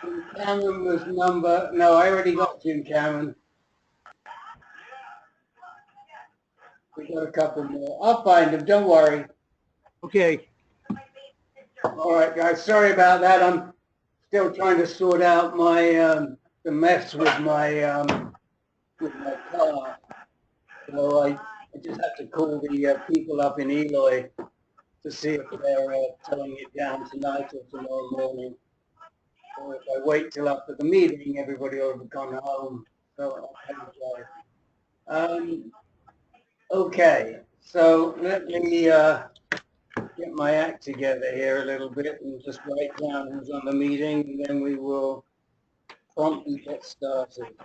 Jim Cameron was number, no, I already got Jim Cameron. We got a couple more. I'll find them, don't worry. Okay. All right, guys, sorry about that. I'm still trying to sort out my, the mess with my car. So I just have to call the people up in Eloy to see if they're towing it down tonight or tomorrow morning. Or if I wait till after the meeting, everybody will have gone home. So I apologize. Okay, so let me get my act together here a little bit and just write down who's on the meeting, and then we will promptly get started.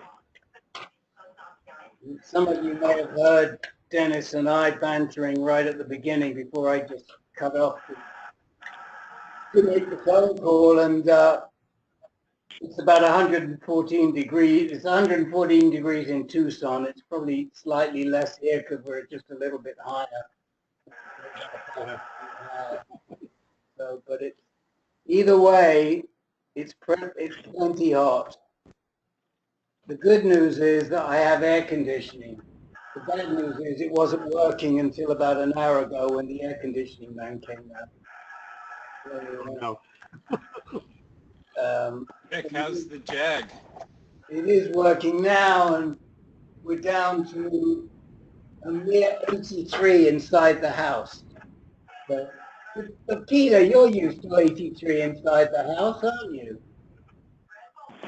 Some of you may have heard Dennis and I bantering right at the beginning before I just cut off to make the phone call, and it's about 114 degrees. It's 114 degrees in Tucson. It's probably slightly less here because we're just a little bit higher. So, but it's either way, it's plenty hot. The good news is that I have air conditioning. The bad news is it wasn't working until about an hour ago when the air conditioning man came out. So, Rick, how's the Jag? It is working now, and we're down to a mere 83 inside the house. But Peter, you're used to 83 inside the house, aren't you?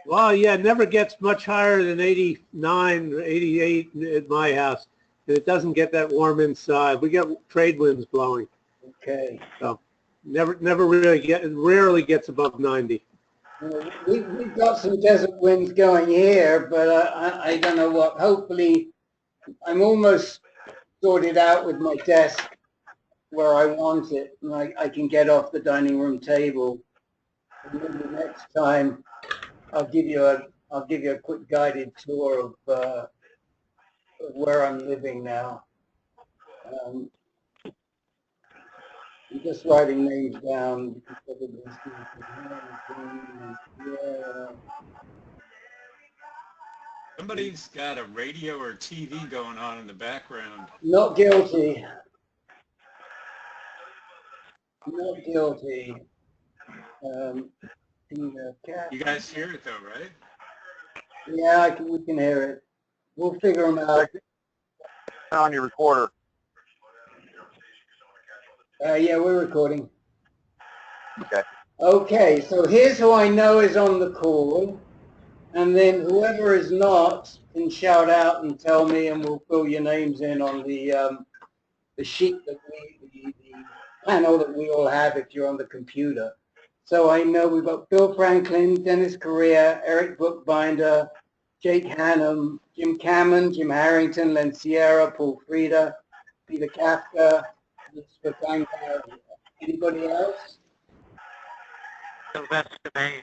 Well, yeah, it never gets much higher than 89 or 88 at my house. And it doesn't get that warm inside. We get trade winds blowing. Okay. So it rarely gets above 90. We've got some desert winds going here, but I don't know what. Hopefully, I'm almost sorted out with my desk where I want it, and I can get off the dining room table. And then the next time, I'll give you a quick guided tour of where I'm living now. I'm just writing names down. Somebody's got a radio or TV going on in the background. Not guilty. Not guilty. You guys hear it though, right? Yeah, we can hear it. We'll figure them out. On your recorder. Yeah, we're recording. Okay. Okay, so here's who I know is on the call, and then whoever is not can shout out and tell me, and we'll fill your names in on the sheet that the panel that we all have if you're on the computer. So I know we've got Bill Franklin, Dennis Correa, Eric Bookbinder, Jake Hannum, Jim Cameron, Jim Harrington, Len Sierra, Paul Frieda, Peter Kafka, anybody else? Sylvester Mann.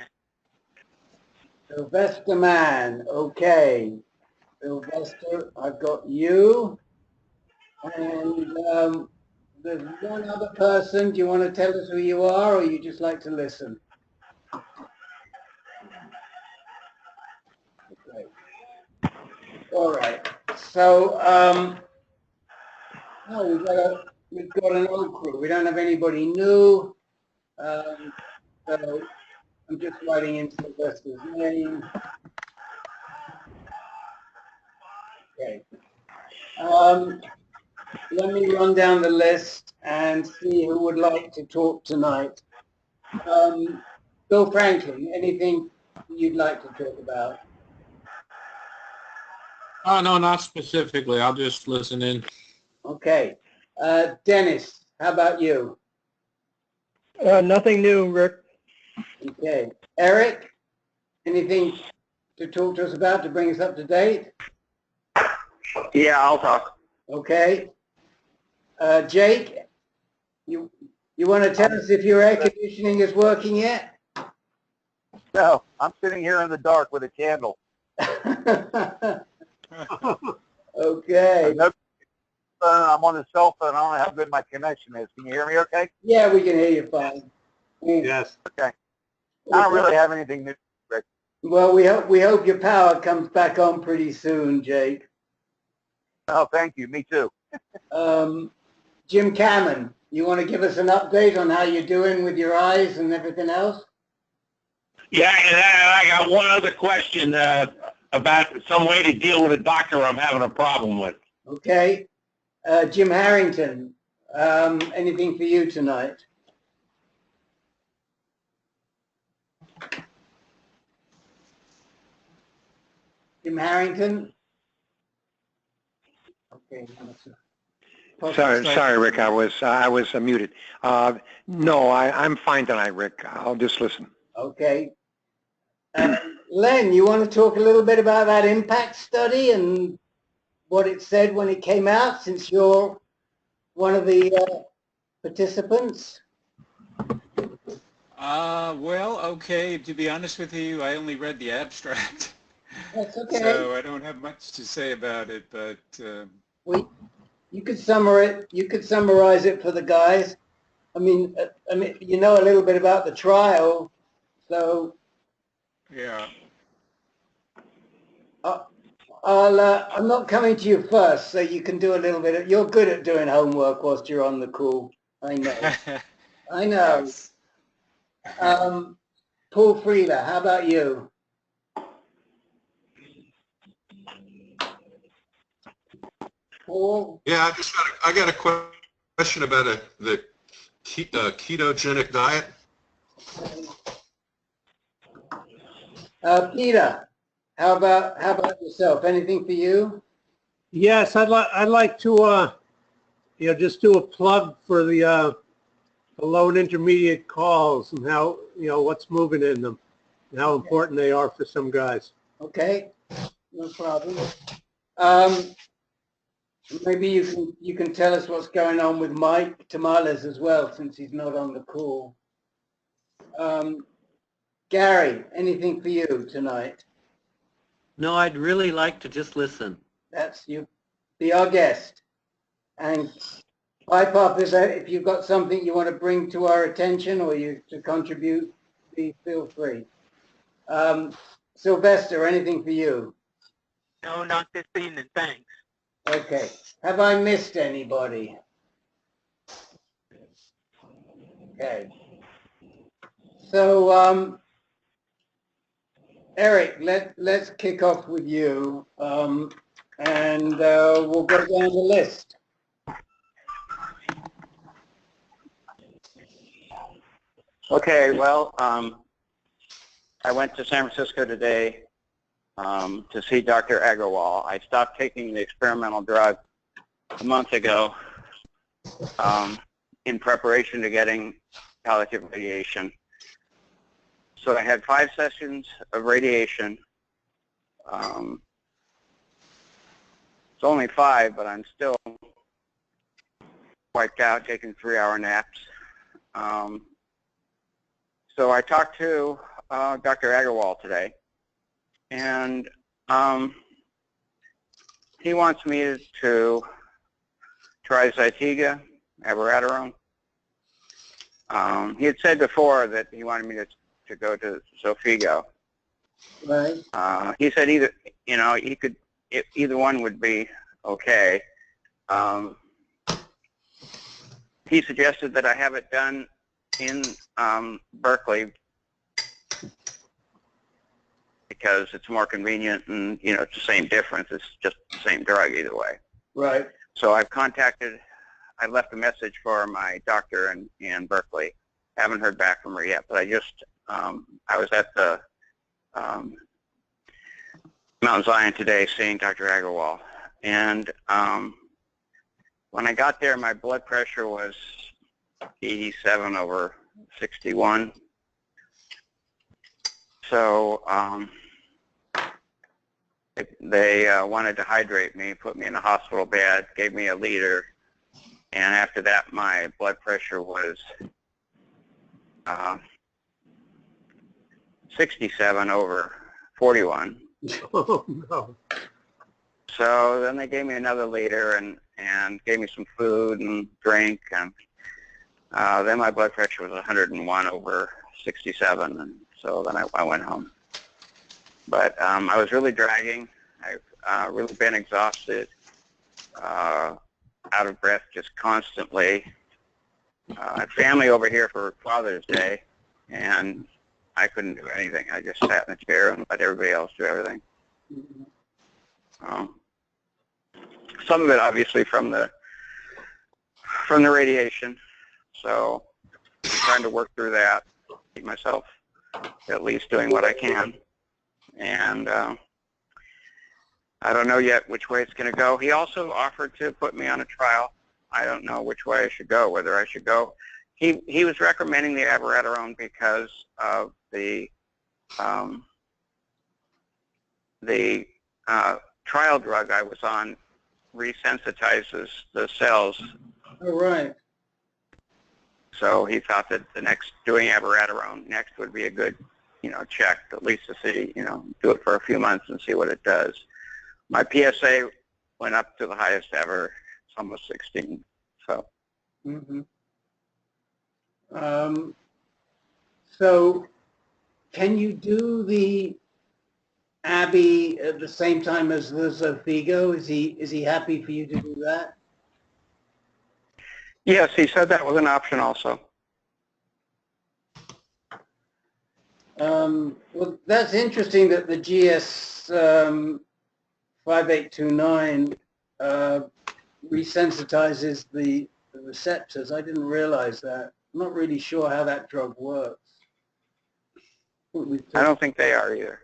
Sylvester Mann, okay. Sylvester, I've got you. And there's one other person. Do you want to tell us who you are, or you just like to listen? Okay. All right. So, we've got an old crew. We don't have anybody new. So I'm just writing in Sylvester's name. Okay. Let me run down the list and see who would like to talk tonight. Bill Franklin, anything you'd like to talk about? Oh, no, not specifically. I'll just listen in. Okay. Dennis, how about you? Nothing new, Rick. Okay. Eric, anything to talk to us about to bring us up to date? Yeah, I'll talk. Okay. Jake, you want to tell us if your air conditioning is working yet? No, I'm sitting here in the dark with a candle. Okay. I'm on the cell phone. I don't know how good my connection is. Can you hear me okay? Yeah, we can hear you fine. Yes. Okay. I don't really have anything new, Rick. Well, we hope your power comes back on pretty soon, Jake. Oh, thank you. Me too. Jim Cameron, you want to give us an update on how you're doing with your eyes and everything else? Yeah, and I got one other question about some way to deal with a doctor I'm having a problem with. Okay. Jim Harrington, anything for you tonight? Jim Harrington? Okay. Sorry, Rick. I was muted. No, I'm fine tonight, Rick. I'll just listen. Okay. Len, you want to talk a little bit about that impact study and what it said when it came out, since you're one of the participants? Well, okay, to be honest with you, I only read the abstract. That's okay. So I don't have much to say about it, but You could summarize it for the guys. I mean, you know a little bit about the trial, so yeah. I'm not coming to you first, so you can do a little bit. You're good at doing homework whilst you're on the call. I know. I know. Yes. Paul Frieda, how about you? Paul? Yeah, I got a question about the ketogenic diet. Peter, how about yourself? Anything for you? Yes, I'd like to just do a plug for the low and intermediate calls and how what's moving in them and how important they are for some guys. Okay, no problem. Maybe you can tell us what's going on with Mike Tamales as well, since he's not on the call. Gary, anything for you tonight? No, I'd really like to just listen. That's you. Be our guest. And pipe up if you've got something you want to bring to our attention or you to contribute, please feel free. Sylvester, anything for you? No, not this evening, thanks. Okay. Have I missed anybody? Okay. So, Eric, let's kick off with you, and we'll go down the list. Okay, well, I went to San Francisco today to see Dr. Agarwal. I stopped taking the experimental drug a month ago in preparation to getting palliative radiation. So I had 5 sessions of radiation. It's only 5, but I'm still wiped out, taking 3-hour naps. So I talked to Dr. Agarwal today, and he wants me to try Zytiga, abiraterone. He had said before that he wanted me to go to Xofigo. Right. He said either one would be okay. He suggested that I have it done in Berkeley because it's more convenient, and it's the same difference. It's just the same drug either way. Right. So I left a message for my doctor in Berkeley. Haven't heard back from her yet, but I was at the Mount Zion today seeing Dr. Agarwal, and when I got there, my blood pressure was 87/61. So they wanted to hydrate me, put me in a hospital bed, gave me a liter, and after that, my blood pressure was 67/41. Oh no! So then they gave me another liter and gave me some food and drink, and then my blood pressure was 101/30. 67, and so then I went home. But I was really dragging. I've really been exhausted, out of breath just constantly. I had family over here for Father's Day, and I couldn't do anything. I just sat in a chair and let everybody else do everything. Some of it, obviously, from the radiation. So I'm trying to work through that, keep myself at least doing what I can. And I don't know yet which way it's going to go. He also offered to put me on a trial. I don't know which way I should go, whether I should go. He was recommending the abiraterone because of the trial drug I was on resensitizes the cells. Oh, right. So he thought that doing abiraterone next would be a good, check, at least to see, do it for a few months and see what it does. My PSA went up to the highest ever. It's almost 16. So. So can you do the Abbey at the same time as the Zofigo? Is he happy for you to do that? Yes, he said that was an option also. Well, that's interesting that the GS 5829 resensitizes the receptors. I didn't realize that. I'm not really sure how that drug works. I don't think they are either.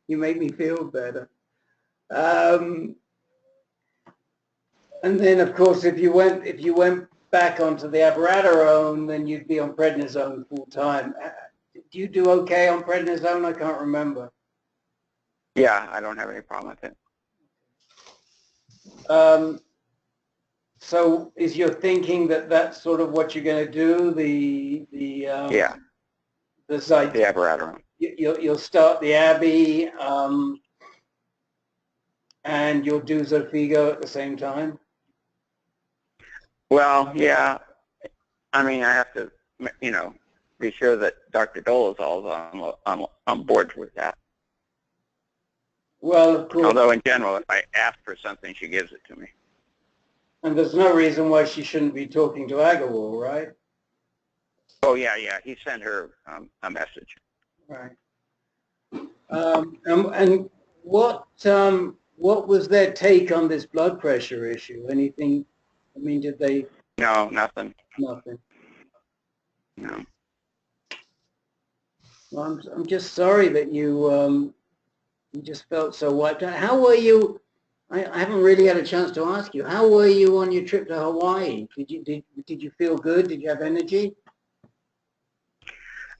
You make me feel better. And then, of course, if you went back onto the abiraterone, then you'd be on prednisone full time. Do you do okay on prednisone? I can't remember. Yeah, I don't have any problem with it. So is your thinking that that's sort of what you're going to do? Yeah. The site. The abiraterone. You'll start the Abbey, and you'll do Zofigo at the same time. Well, yeah. I mean, I have to, be sure that Dr. Dolezal's on board with that. Well, of course. Although in general, if I ask for something, she gives it to me. And there's no reason why she shouldn't be talking to Agarwal, right? Oh, yeah. He sent her a message. Right. And what was their take on this blood pressure issue? Anything? I mean, did they? No, nothing. Nothing. No. Well, I'm just sorry that you just felt so wiped out. How were you? I haven't really had a chance to ask you. How were you on your trip to Hawaii? Did you feel good? Did you have energy?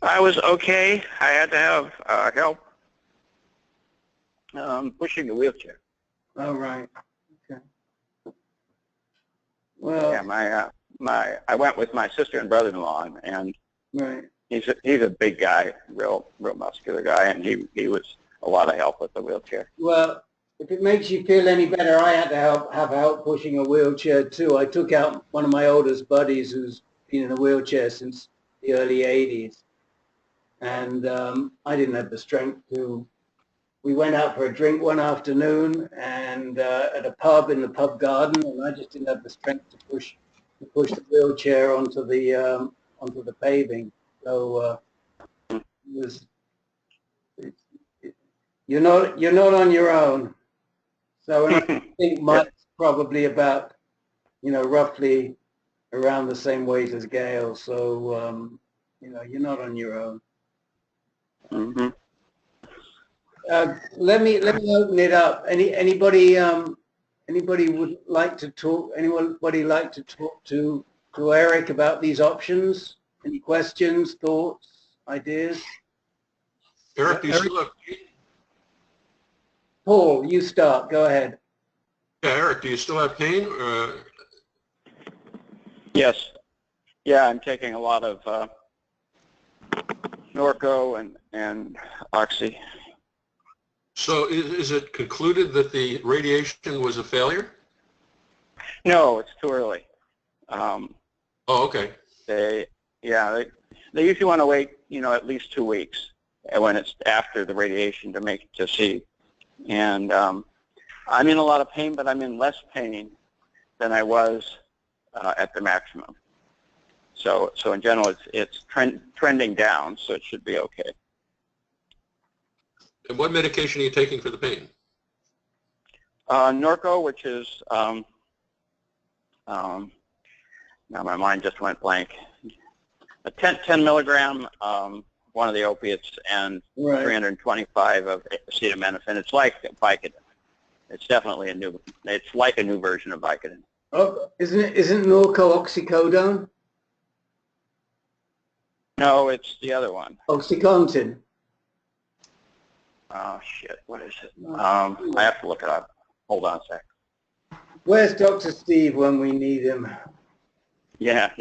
I was okay. I had to have help pushing the wheelchair. Oh, right. Okay. Well. Yeah, I went with my sister and brother-in-law, and right. He's a big guy, real muscular guy, and he was a lot of help with the wheelchair. Well, if it makes you feel any better, I had to have help pushing a wheelchair too. I took out one of my oldest buddies who's been in a wheelchair since the early 80s. And I didn't have the strength to. We went out for a drink one afternoon and at a pub in the pub garden, and I just didn't have the strength to push the wheelchair onto the paving. So you're not on your own. So and I think Mike's probably about roughly around the same weight as Gail. So you're not on your own. Mm-hmm. Let me open it up. Anybody would like to talk? Anybody like to talk to Eric about these options? Any questions, thoughts, ideas? Eric, do you still have pain? Paul, you start. Go ahead. Yeah, Eric, do you still have pain? Yes. Yeah, I'm taking a lot of Norco and Oxy. So is it concluded that the radiation was a failure? No, it's too early. Oh, okay. They they usually want to wait, at least 2 weeks when it's after the radiation to see. And I'm in a lot of pain, but I'm in less pain than I was at the maximum. So in general, it's trending down, so it should be okay. And what medication are you taking for the pain? Norco, which is, now my mind just went blank. A 10 milligram, one of the opiates, and 325 of acetaminophen. It's like Vicodin. It's definitely it's like a new version of Vicodin. Oh, isn't Norco oxycodone? No, it's the other one. Oxycontin. Oh, shit, what is it? I have to look it up. Hold on a sec. Where's Dr. Steve when we need him? Yeah.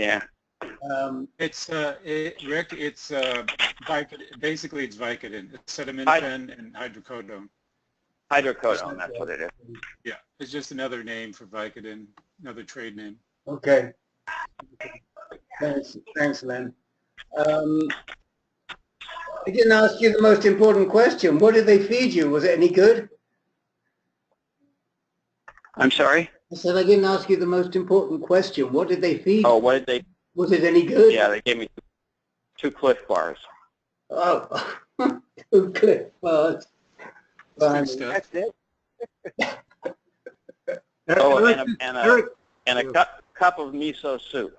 It's Rick. It's Vicodin. Basically, it's Vicodin. It's acetaminophen and hydrocodone. Hydrocodone, that's what it is. Yeah, it's just another name for Vicodin, another trade name. Okay. Thanks, Len. I didn't ask you the most important question. What did they feed you? Was it any good? I'm sorry? I said I didn't ask you the most important question. What did they feed you? Oh, what did they? Was it any good? Yeah, they gave me 2 Cliff Bars. Oh, 2 Cliff Bars. That's good stuff. Oh, and a cup of miso soup.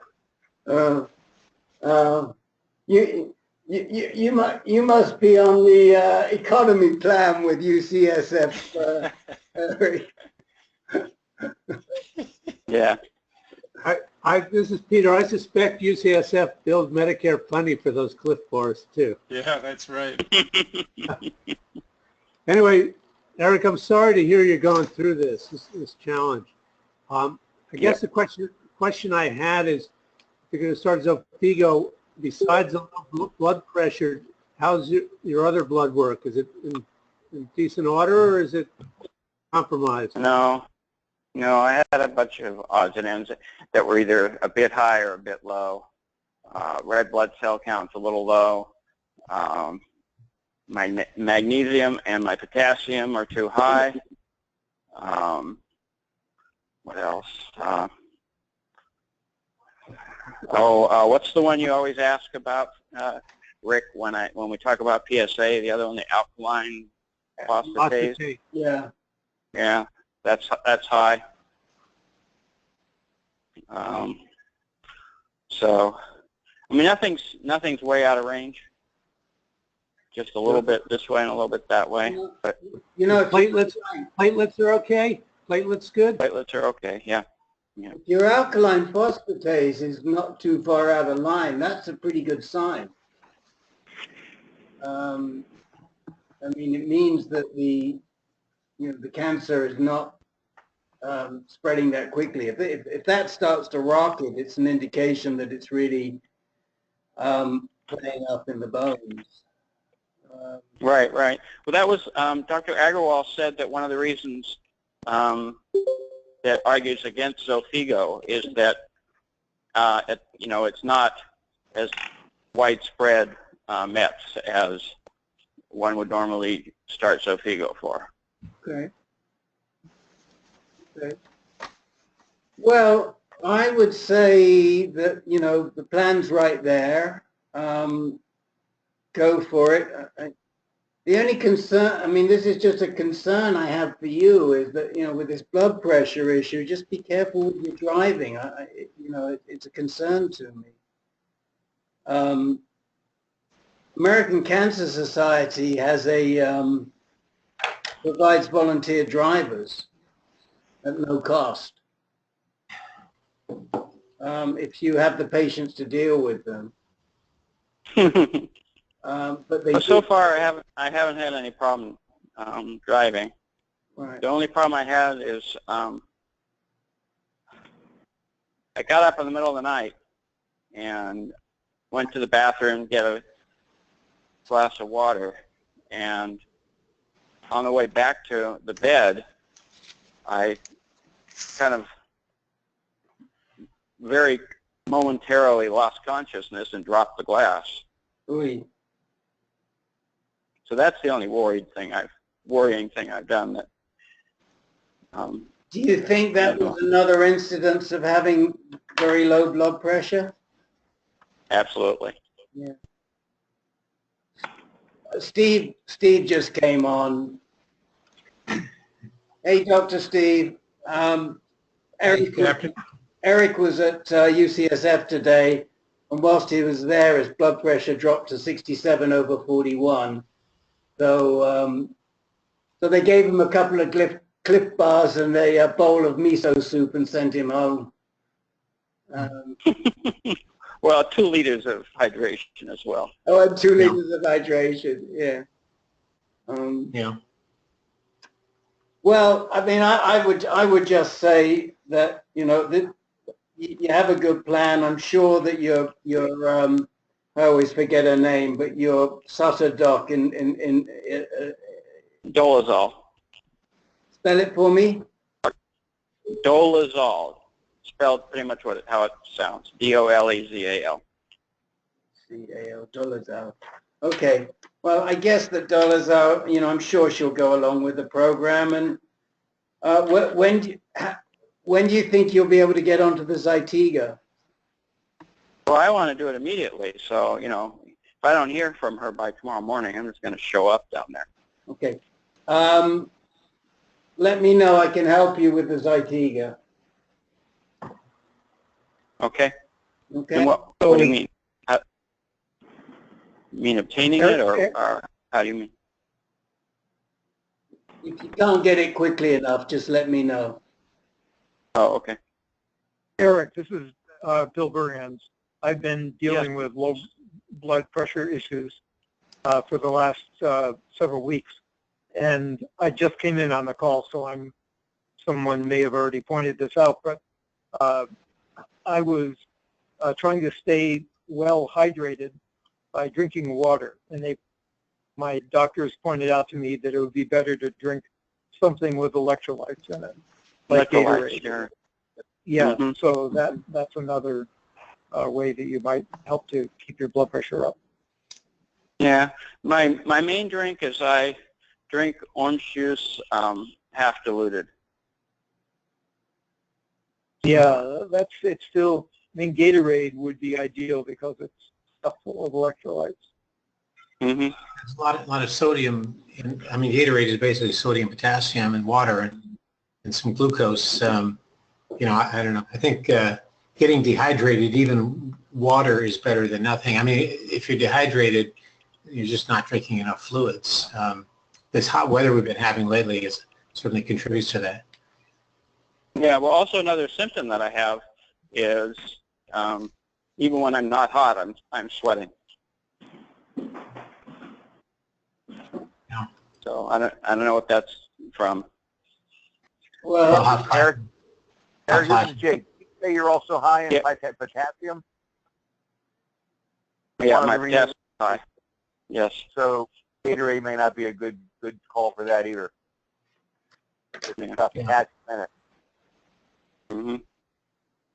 You must be on the economy plan with UCSF, Eric. Yeah. This is Peter. I suspect UCSF bills Medicare plenty for those Cliff Bars too. Yeah, that's right. Anyway, Eric, I'm sorry to hear you're going through this challenge. I guess the question I had is, if you're going to start Xofigo, besides the low blood pressure, how's your other blood work? Is it in decent order, or is it compromised? No, I had a bunch of odds and ends that were either a bit high or a bit low. Red blood cell count's a little low. My magnesium and my potassium are too high. What else? What's the one you always ask about, Rick, when we talk about PSA, the other one, the alkaline phosphatase? Yeah. Yeah, that's high. So, I mean, nothing's way out of range. Just a little bit this way and a little bit that way. But platelets are okay. Platelets good. Platelets are okay. Yeah. If your alkaline phosphatase is not too far out of line, that's a pretty good sign. I mean, it means that the cancer is not spreading that quickly. If that starts to rocket, it's an indication that it's really playing up in the bones. Right. Well, that was Dr. Agarwal said that one of the reasons that argues against Xofigo is that it's not as widespread METs as one would normally start Xofigo for. Okay. Well, I would say that the plan's right there. Go for it. The only concern, I mean, this is just a concern I have for you, is that, with this blood pressure issue, just be careful with your driving. It's a concern to me. American Cancer Society has provides volunteer drivers at no cost. If you have the patience to deal with them. But so far, I haven't had any problem driving. Right. The only problem I had is I got up in the middle of the night and went to the bathroom to get a glass of water, and on the way back to the bed, I kind of very momentarily lost consciousness and dropped the glass. Ooh. So that's the only worrying thing I've done. That. Do you think that was another incidence of having very low blood pressure? Absolutely. Yeah. Steve just came on. Hey, Dr. Steve. Eric was at UCSF today, and whilst he was there, his blood pressure dropped to 67/41. So, so they gave him a couple of Cliff Bars and a bowl of miso soup and sent him home. Well, 2 liters of hydration as well. Oh, and 2 liters of hydration. Yeah. Yeah. Well, I mean, I would just say that, you know, that you have a good plan. I'm sure that your I always forget her name, but your Sutter doc in Dolazol. spell it for me. Dolazol, spelled pretty much how it sounds. Dolezal. C-A-L, Dolazol. Okay. Well, I guess that Dolazol, you know, I'm sure she'll go along with the program. And when do you think you'll be able to get onto the Zytiga? Well, I want to do it immediately. So, you know, if I don't hear from her by tomorrow morning, I'm just going to show up down there. Okay. Let me know. I can help you with the Zytiga. Okay. Okay. And what do you mean? You mean obtaining it, or how do you mean? If you can't get it quickly enough, just let me know. Oh, okay. Eric, this is Bill Burhans. I've been dealing with low blood pressure issues for the last several weeks, and I just came in on the call, so someone may have already pointed this out, but I was trying to stay well hydrated by drinking water, and my doctors pointed out to me that it would be better to drink something with electrolytes in it, like Gatorade. Sure. Yeah, so that's another way that you might help to keep your blood pressure up. Yeah, my main drink is I drink orange juice, half diluted. Yeah, it's still. I mean, Gatorade would be ideal because it's stuff full of electrolytes. Mm-hmm. There's a lot of sodium. I mean, Gatorade is basically sodium, potassium, and water, and some glucose. You know, I don't know. I think getting dehydrated, even water, is better than nothing. I mean, if you're dehydrated, you're just not drinking enough fluids. This hot weather we've been having lately certainly contributes to that. Yeah. Well, also another symptom that I have is even when I'm not hot, I'm sweating. Yeah. So I don't know what that's from. Well, Eric, this is Jake. You say you're also high in potassium? Yeah, my potassium is high. Yes. So Gatorade may not be a good call for that either. It's got potassium in it. Mm-hmm.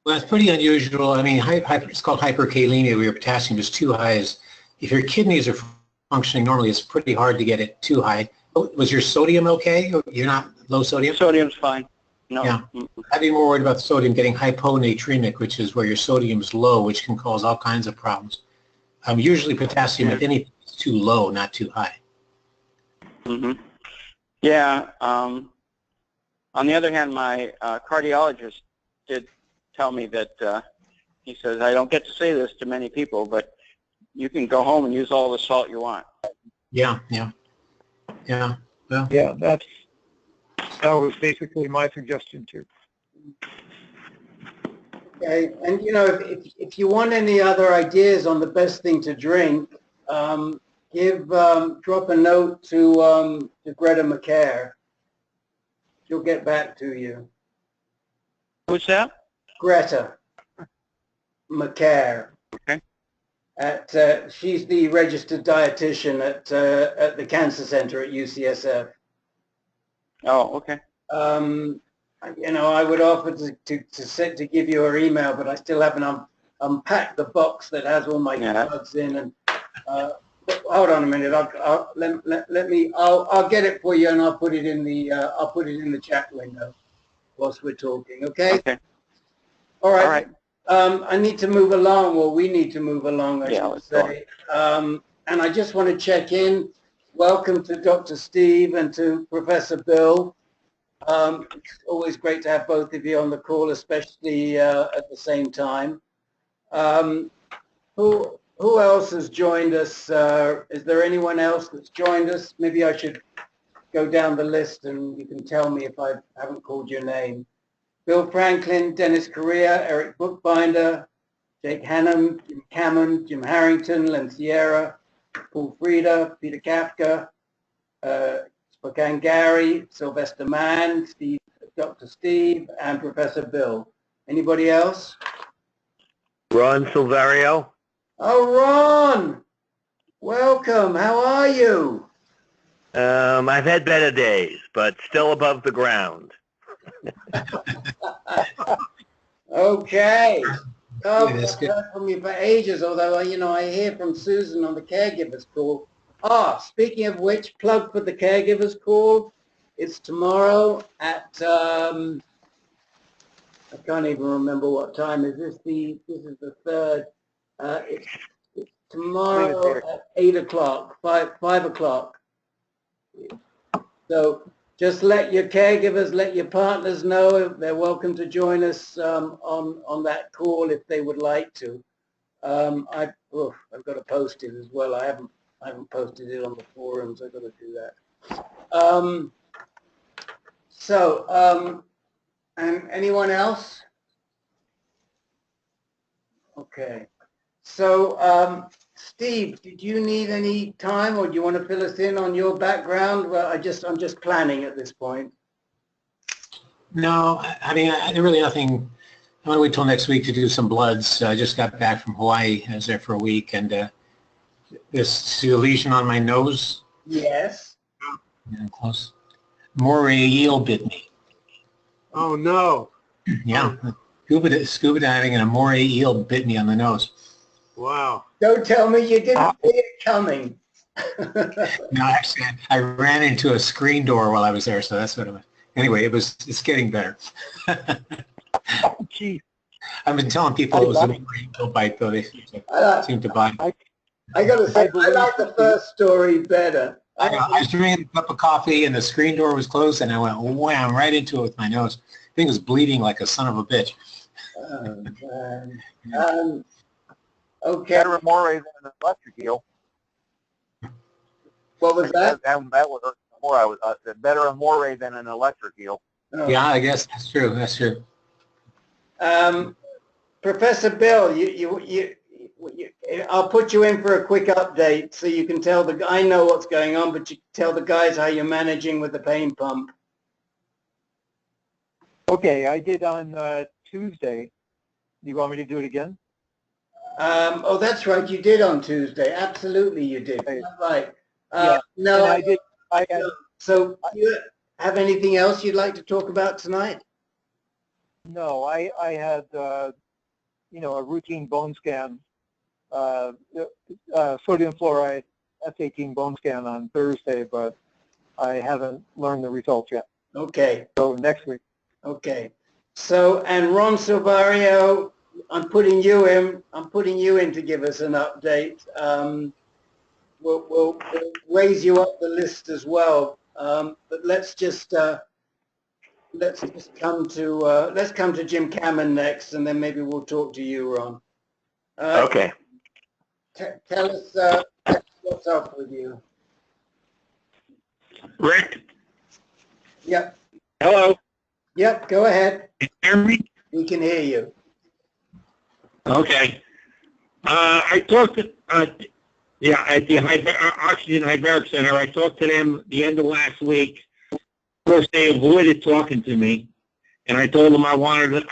Well, it's pretty unusual. I mean, it's called hyperkalemia, where your potassium is too high. If your kidneys are functioning normally, it's pretty hard to get it too high. Was your sodium okay? You're not low sodium? Sodium's fine. No. Yeah. I'd be more worried about sodium getting hyponatremic, which is where your sodium's low, which can cause all kinds of problems. Usually potassium, if anything, is too low, not too high. Mm-hmm. Yeah. On the other hand, my cardiologist did tell me that he says, I don't get to say this to many people, but you can go home and use all the salt you want. Yeah. Well. Yeah, that was basically my suggestion too. okay, and you know, if you want any other ideas on the best thing to drink, drop a note to Greta McCare. She'll get back to you. Who's that? Greta McCare. Okay. She's the registered dietitian at the Cancer Center at UCSF. Oh, okay. You know, I would offer to give you her email, but I still haven't unpacked the box that has all my drugs in, and Hold on a minute. I'll get it for you, and I'll put it in the chat window whilst we're talking. Okay. Okay. All right. All right. I need to move along, or we need to move along, I Yeah, should let's go say. And I just want to check in. Welcome to Dr. Steve and to Professor Bill. It's always great to have both of you on the call, especially at the same time. Who else has joined us? Is there anyone else that's joined us? Maybe I should go down the list and you can tell me if I haven't called your name. Bill Franklin, Dennis Correa, Eric Bookbinder, Jake Hannum, Jim Cameron, Jim Harrington, Len Sierra, Paul Frieda, Peter Kafka, Spokane Gary, Sylvester Mann, Steve, Dr. Steve, and Professor Bill. Anybody else? Ron Silverio. Oh, Ron! Welcome. How are you? I've had better days, but still above the ground. Okay. Oh, Yeah, that's I've good. heard from you for ages, although, I hear from Susan on the Caregivers call. Speaking of which, plug for the Caregivers call. It's tomorrow at, I can't even remember what time. This is the third. It's tomorrow at 8 o'clock, 5 o'clock. So just let your caregivers, let your partners know they're welcome to join us on that call if they would like to. I've got to post it as well. I haven't posted it on the forums. I've got to do that. And anyone else? Okay. So, Steve, did you need any time, or do you want to fill us in on your background? Well, I'm just planning at this point. No, I mean, I really nothing. I'm going to wait till next week to do some bloods. I just got back from Hawaii. I was there for a week, and this lesion on my nose. Yes. Yeah, close. Moray eel bit me. Oh, no. Yeah. Scuba diving and a moray eel bit me on the nose. Wow. Don't tell me you didn't see it coming. No, actually, I ran into a screen door while I was there, so that's what it was. Anyway, it's getting better. Gee, I've been telling people it was a moray eel bite, though they seem to bite. I got to say, I like the first story better. I was drinking a cup of coffee, and the screen door was closed, and I went wham right into it with my nose. I think it was bleeding like a son of a bitch. Okay. Better a moray than an electric eel. What was that? That was more. I was better a moray than an electric eel. Oh. Yeah, I guess that's true. That's true. Professor Bill, I'll put you in for a quick update so you can tell I know what's going on, but you tell the guys how you're managing with the pain pump. okay, I did on Tuesday. Do you want me to do it again? Oh, that's right. You did on Tuesday. Absolutely, you did. Right. Right. Yeah. No, And I did. So, do you have anything else you'd like to talk about tonight? No, I had a routine bone scan, sodium fluoride F18 bone scan on Thursday, but I haven't learned the results yet. Okay. So next week. Okay. So, and Ron Silverio, I'm putting you in to give us an update. We'll raise you up the list as well. But let's come to Jim Cameron next, and then maybe we'll talk to you, Ron. Okay. Tell us what's up with you. Rick? Yep. Hello? Yep, go ahead. Can you hear me? We can hear you. Okay. I talked to, at the Oxygen Hyperbaric Center, I talked to them the end of last week. Of course, they avoided talking to me, and I told them I wanted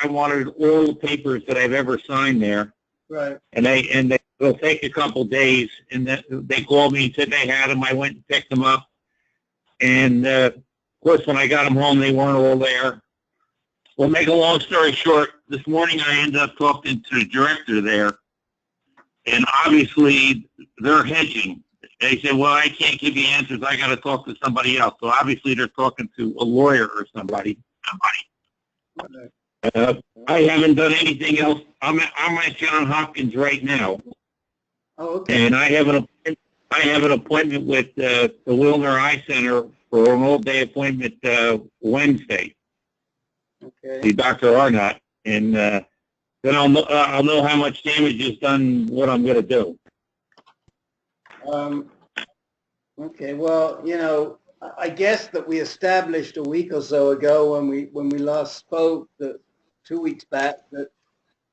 all the papers that I've ever signed there. Right. And it'll take a couple days, and they called me and said they had them. I went and picked them up, and of course, when I got them home, they weren't all there. Well, make a long story short, this morning I ended up talking to the director there, and obviously they're hedging. They said, well, I can't give you answers. I got to talk to somebody else. So obviously they're talking to a lawyer or somebody. I haven't done anything else. I'm at Johns Hopkins right now. Oh, okay. And I have an appointment with the Wilner Eye Center for an all-day appointment Wednesday. Okay. See Dr. Arnott, and then I'll know how much damage is done, what I'm going to do. Okay. Well, you know, I guess that we established a week or so ago when we last spoke, that 2 weeks back, that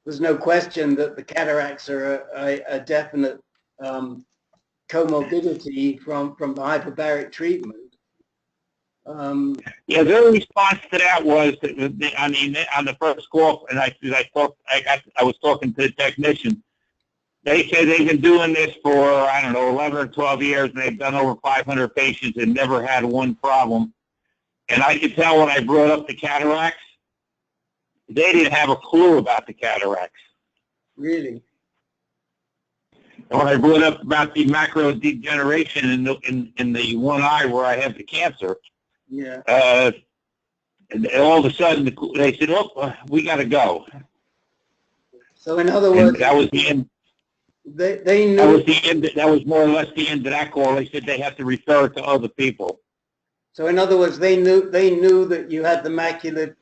there's no question that the cataracts are a definite comorbidity from the hyperbaric treatment. Yeah, their response to that was, I mean, on the first call, and I was talking to the technician. They said they've been doing this for, I don't know, 11 or 12 years, and they've done over 500 patients and never had one problem. And I could tell when I brought up the cataracts, they didn't have a clue about the cataracts. Really? And when I brought up about the macro degeneration in the one eye where I have the cancer, yeah. And all of a sudden they said, "Oh, we got to go." So in other words, and that was the end. They knew. That was the end. That was more or less the end of that call. They said they have to refer it to other people. So in other words, they knew that you had the macular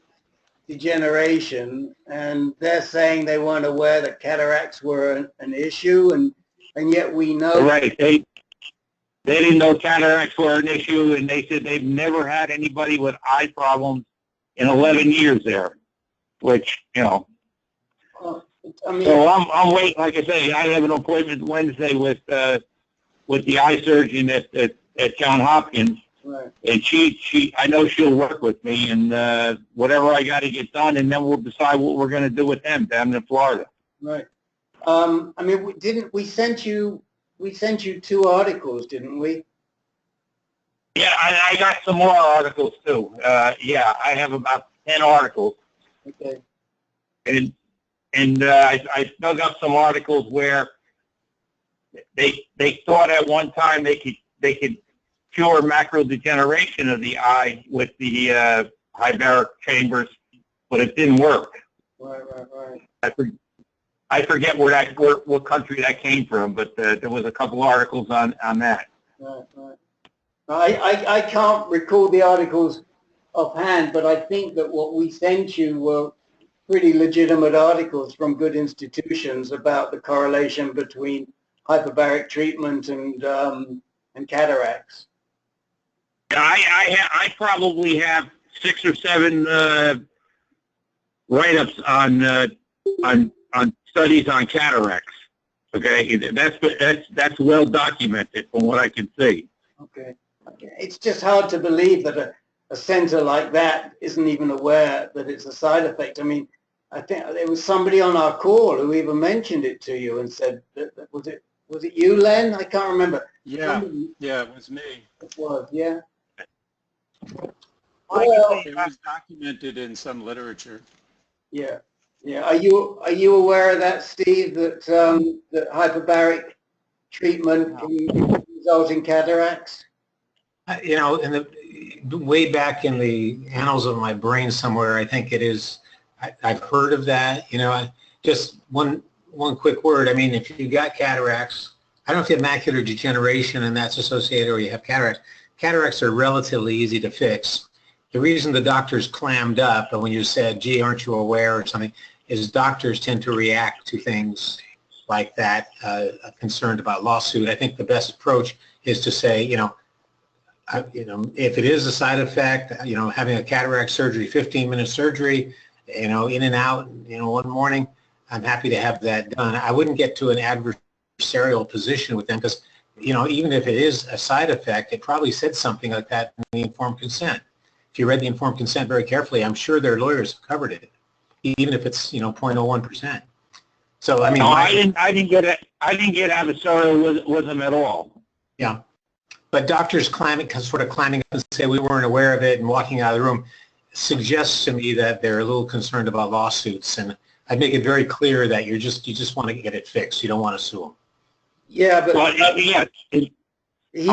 degeneration, and they're saying they weren't aware that cataracts were an issue, and yet we know. Right. They didn't know cataracts were an issue, and they said they've never had anybody with eye problems in 11 years there, which, you know. I mean, so I'm waiting. Like I say, I have an appointment Wednesday with the eye surgeon at Johns Hopkins, right. And she I know she'll work with me, and whatever I got to get done, and then we'll decide what we're going to do with them down in Florida. Right. I mean, we sent you 2 articles, didn't we? Yeah, I got some more articles too. Yeah, I have about 10 articles. Okay. And I dug up some articles where they thought at one time they could cure macro degeneration of the eye with the hyperbaric chambers, but it didn't work. Right. I forget what country that came from, but there was a couple articles on that. Right. I can't recall the articles offhand, but I think that what we sent you were pretty legitimate articles from good institutions about the correlation between hyperbaric treatment and cataracts. I probably have 6 or 7 write-ups on studies on cataracts. Okay, that's well documented from what I can see. Okay. It's just hard to believe that a center like that isn't even aware that it's a side effect. I mean, I think there was somebody on our call who even mentioned it to you and said, was it you, Len? I can't remember. Yeah, yeah, it was me. It was, yeah. Well, it was documented in some literature. Yeah. Are you aware of that, Steve? That that hyperbaric treatment can result in cataracts? You know, way back in the annals of my brain somewhere, I think it is. I've heard of that. You know, just one quick word. I mean, if you got cataracts, I don't know if you have macular degeneration and that's associated, or you have cataracts. Cataracts are relatively easy to fix. The reason the doctors clammed up, and when you said, "Gee, aren't you aware?" or something, is doctors tend to react to things like that, concerned about lawsuit. I think the best approach is to say, if it is a side effect, having a cataract surgery, 15-minute surgery, in and out, one morning, I'm happy to have that done. I wouldn't get to an adversarial position with them because, even if it is a side effect, it probably said something like that in the informed consent. If you read the informed consent very carefully, I'm sure their lawyers have covered it, even if it's 0.01%. So I mean, no, I didn't get adversarial with them at all. Yeah, but doctors climbing up and say we weren't aware of it and walking out of the room suggests to me that they're a little concerned about lawsuits, and I'd make it very clear that you just want to get it fixed. You don't want to sue them. Yeah, but Well, yeah,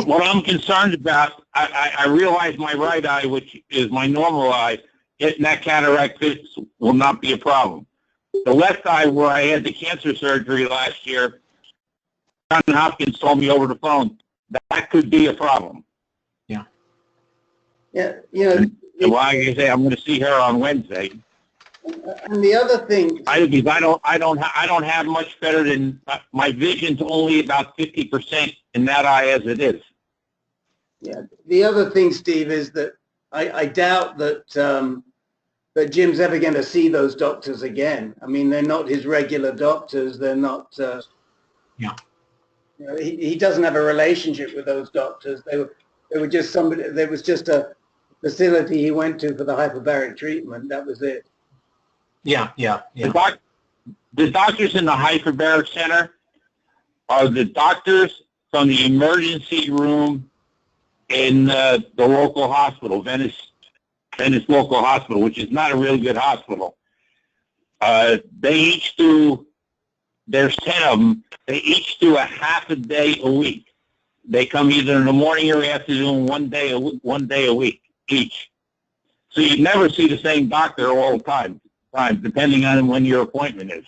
what I'm concerned about, I realize my right eye, which is my normal eye, getting that cataract fixed will not be a problem. The left eye, where I had the cancer surgery last year, John Hopkins told me over the phone that could be a problem. yeah, you know, And like I say, I'm going to see her on Wednesday. and the other thing, Because I don't have much better than my vision's only about 50% in that eye as it is. yeah, the other thing, Steve, is that I doubt that that Jim's ever going to see those doctors again. I mean, they're not his regular doctors. They're not. Yeah. You know, he doesn't have a relationship with those doctors. They were just somebody. There was just a facility he went to for the hyperbaric treatment. That was it. Yeah. The doctors in the Hyperbaric Center are the doctors from the emergency room in the local hospital, Venice local hospital, which is not a really good hospital. They each do, there's 10 of them, they each do a half a day a week. They come either in the morning or afternoon, one day a week each. So you never see the same doctor all the time, depending on when your appointment is.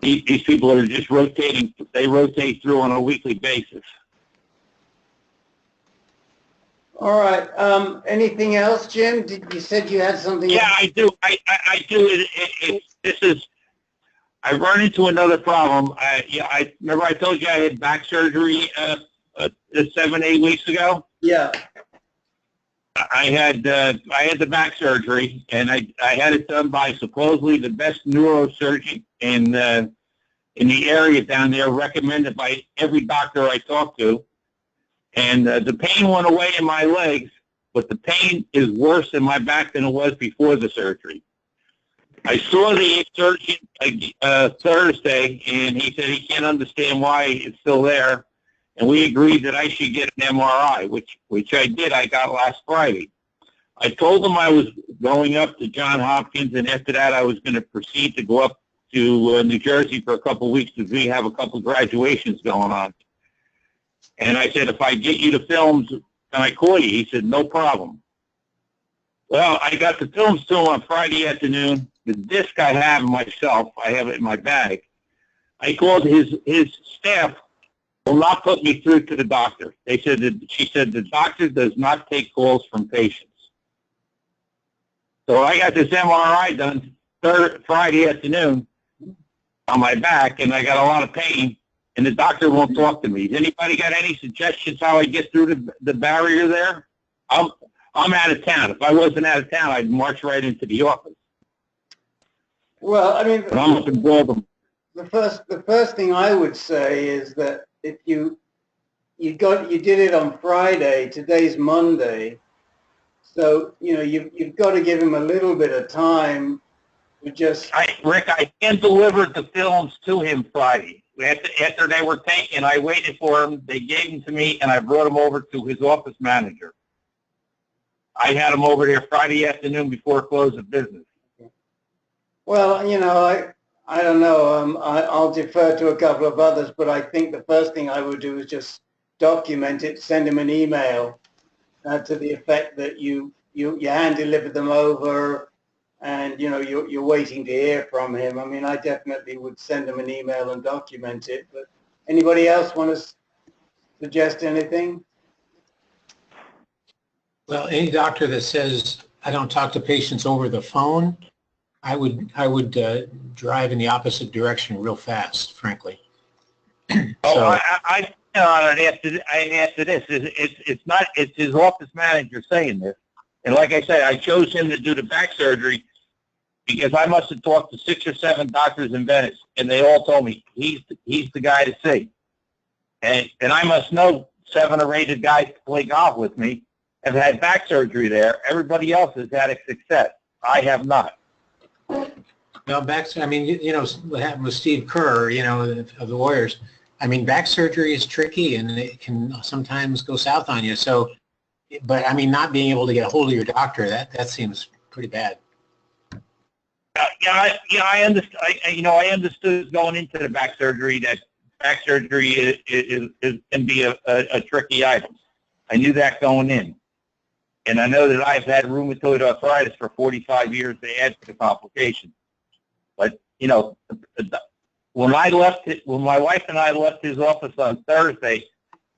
These people are just rotating, they rotate through on a weekly basis. All right. Anything else, Jim? You said you had something? Yeah, I do. I do. I run into another problem. I remember I told you I had back surgery 7-8 weeks ago. Yeah. I had the back surgery, and I had it done by supposedly the best neurosurgeon in the area down there, recommended by every doctor I talked to. And the pain went away in my legs, but the pain is worse in my back than it was before the surgery. I saw the surgeon Thursday, and he said he can't understand why it's still there. And we agreed that I should get an MRI, which I did. I got last Friday. I told him I was going up to Johns Hopkins, and after that I was going to proceed to go up to New Jersey for a couple of weeks because we have a couple of graduations going on. And I said, if I get you the films, can I call you? He said, no problem. Well, I got the films to him on Friday afternoon. The disc I have myself, I have it in my bag. I called his staff, will not put me through to the doctor. She said the doctor does not take calls from patients. So I got this MRI done Friday afternoon on my back, and I got a lot of pain. And the doctor won't talk to me. Has anybody got any suggestions how I get through the barrier there? I'm out of town. If I wasn't out of town, I'd march right into the office. Well, I mean, but I'm up in Baltimore. The first thing I would say is that if you did it on Friday, today's Monday, so you've got to give him a little bit of time to just. Rick, I hand delivered the films to him Friday. After they were taken, I waited for them. They gave them to me, and I brought them over to his office manager. I had them over there Friday afternoon before close of business. Well, I don't know. I'll defer to a couple of others, but I think the first thing I would do is just document it, send him an email to the effect that you hand delivered them over. And you're waiting to hear from him. I mean, I definitely would send him an email and document it. But anybody else want to suggest anything? Well, any doctor that says I don't talk to patients over the phone, I would drive in the opposite direction real fast, frankly. I after this. It's his office manager saying this. And like I said, I chose him to do the back surgery because I must have talked to 6 or 7 doctors in Venice, and they all told me he's the guy to see. And I must know 7 or 8 guys to play golf with me have had back surgery there. Everybody else has had a success. I have not. Well, I mean, what happened with Steve Kerr, of the Warriors. I mean, back surgery is tricky, and it can sometimes go south on you. So. But I mean, not being able to get a hold of your doctor, that seems pretty bad. I understood. I understood going into the back surgery that back surgery can be a tricky item. I knew that going in. And I know that I've had rheumatoid arthritis for 45 years to add to the complications. But, you know, when my wife and I left his office on Thursday,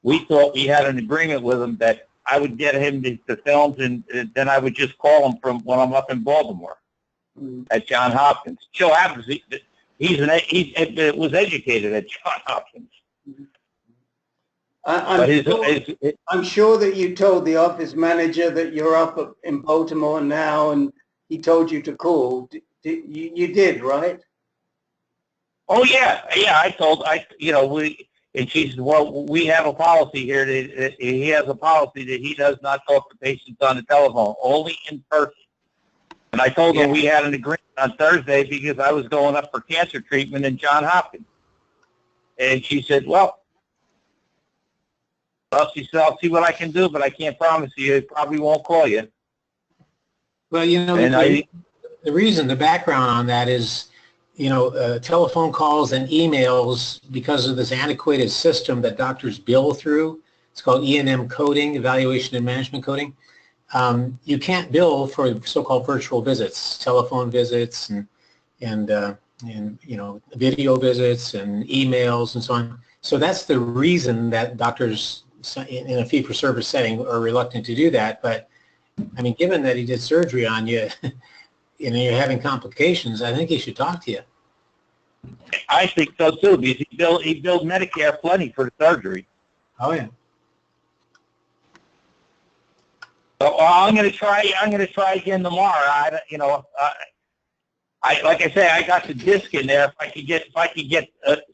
we thought we had an agreement with him that I would get him the films, and then I would just call him from when I'm up in Baltimore at Johns Hopkins. So happens he was educated at Johns Hopkins. I'm sure that you told the office manager that you're up in Baltimore now, and he told you to call. You did, right? Oh yeah. And she said, well, we have a policy here that he has a policy that he does not talk to patients on the telephone, only in person. And I told him we had an agreement on Thursday because I was going up for cancer treatment in Johns Hopkins. And she said, she said, I'll see what I can do, but I can't promise you. I probably won't call you. Well, you know, the background on that is, you know, telephone calls and emails, because of this antiquated system that doctors bill through. It's called E&M coding, evaluation and management coding. You can't bill for so-called virtual visits, telephone visits, and you know, video visits and emails and so on. So that's the reason that doctors in a fee-for-service setting are reluctant to do that. But I mean, given that he did surgery on you, you know, you're having complications, I think he should talk to you. I think so too, because he billed Medicare plenty for the surgery. Oh yeah. So I'm going to try again tomorrow. Like I say, I got the disc in there. If I could get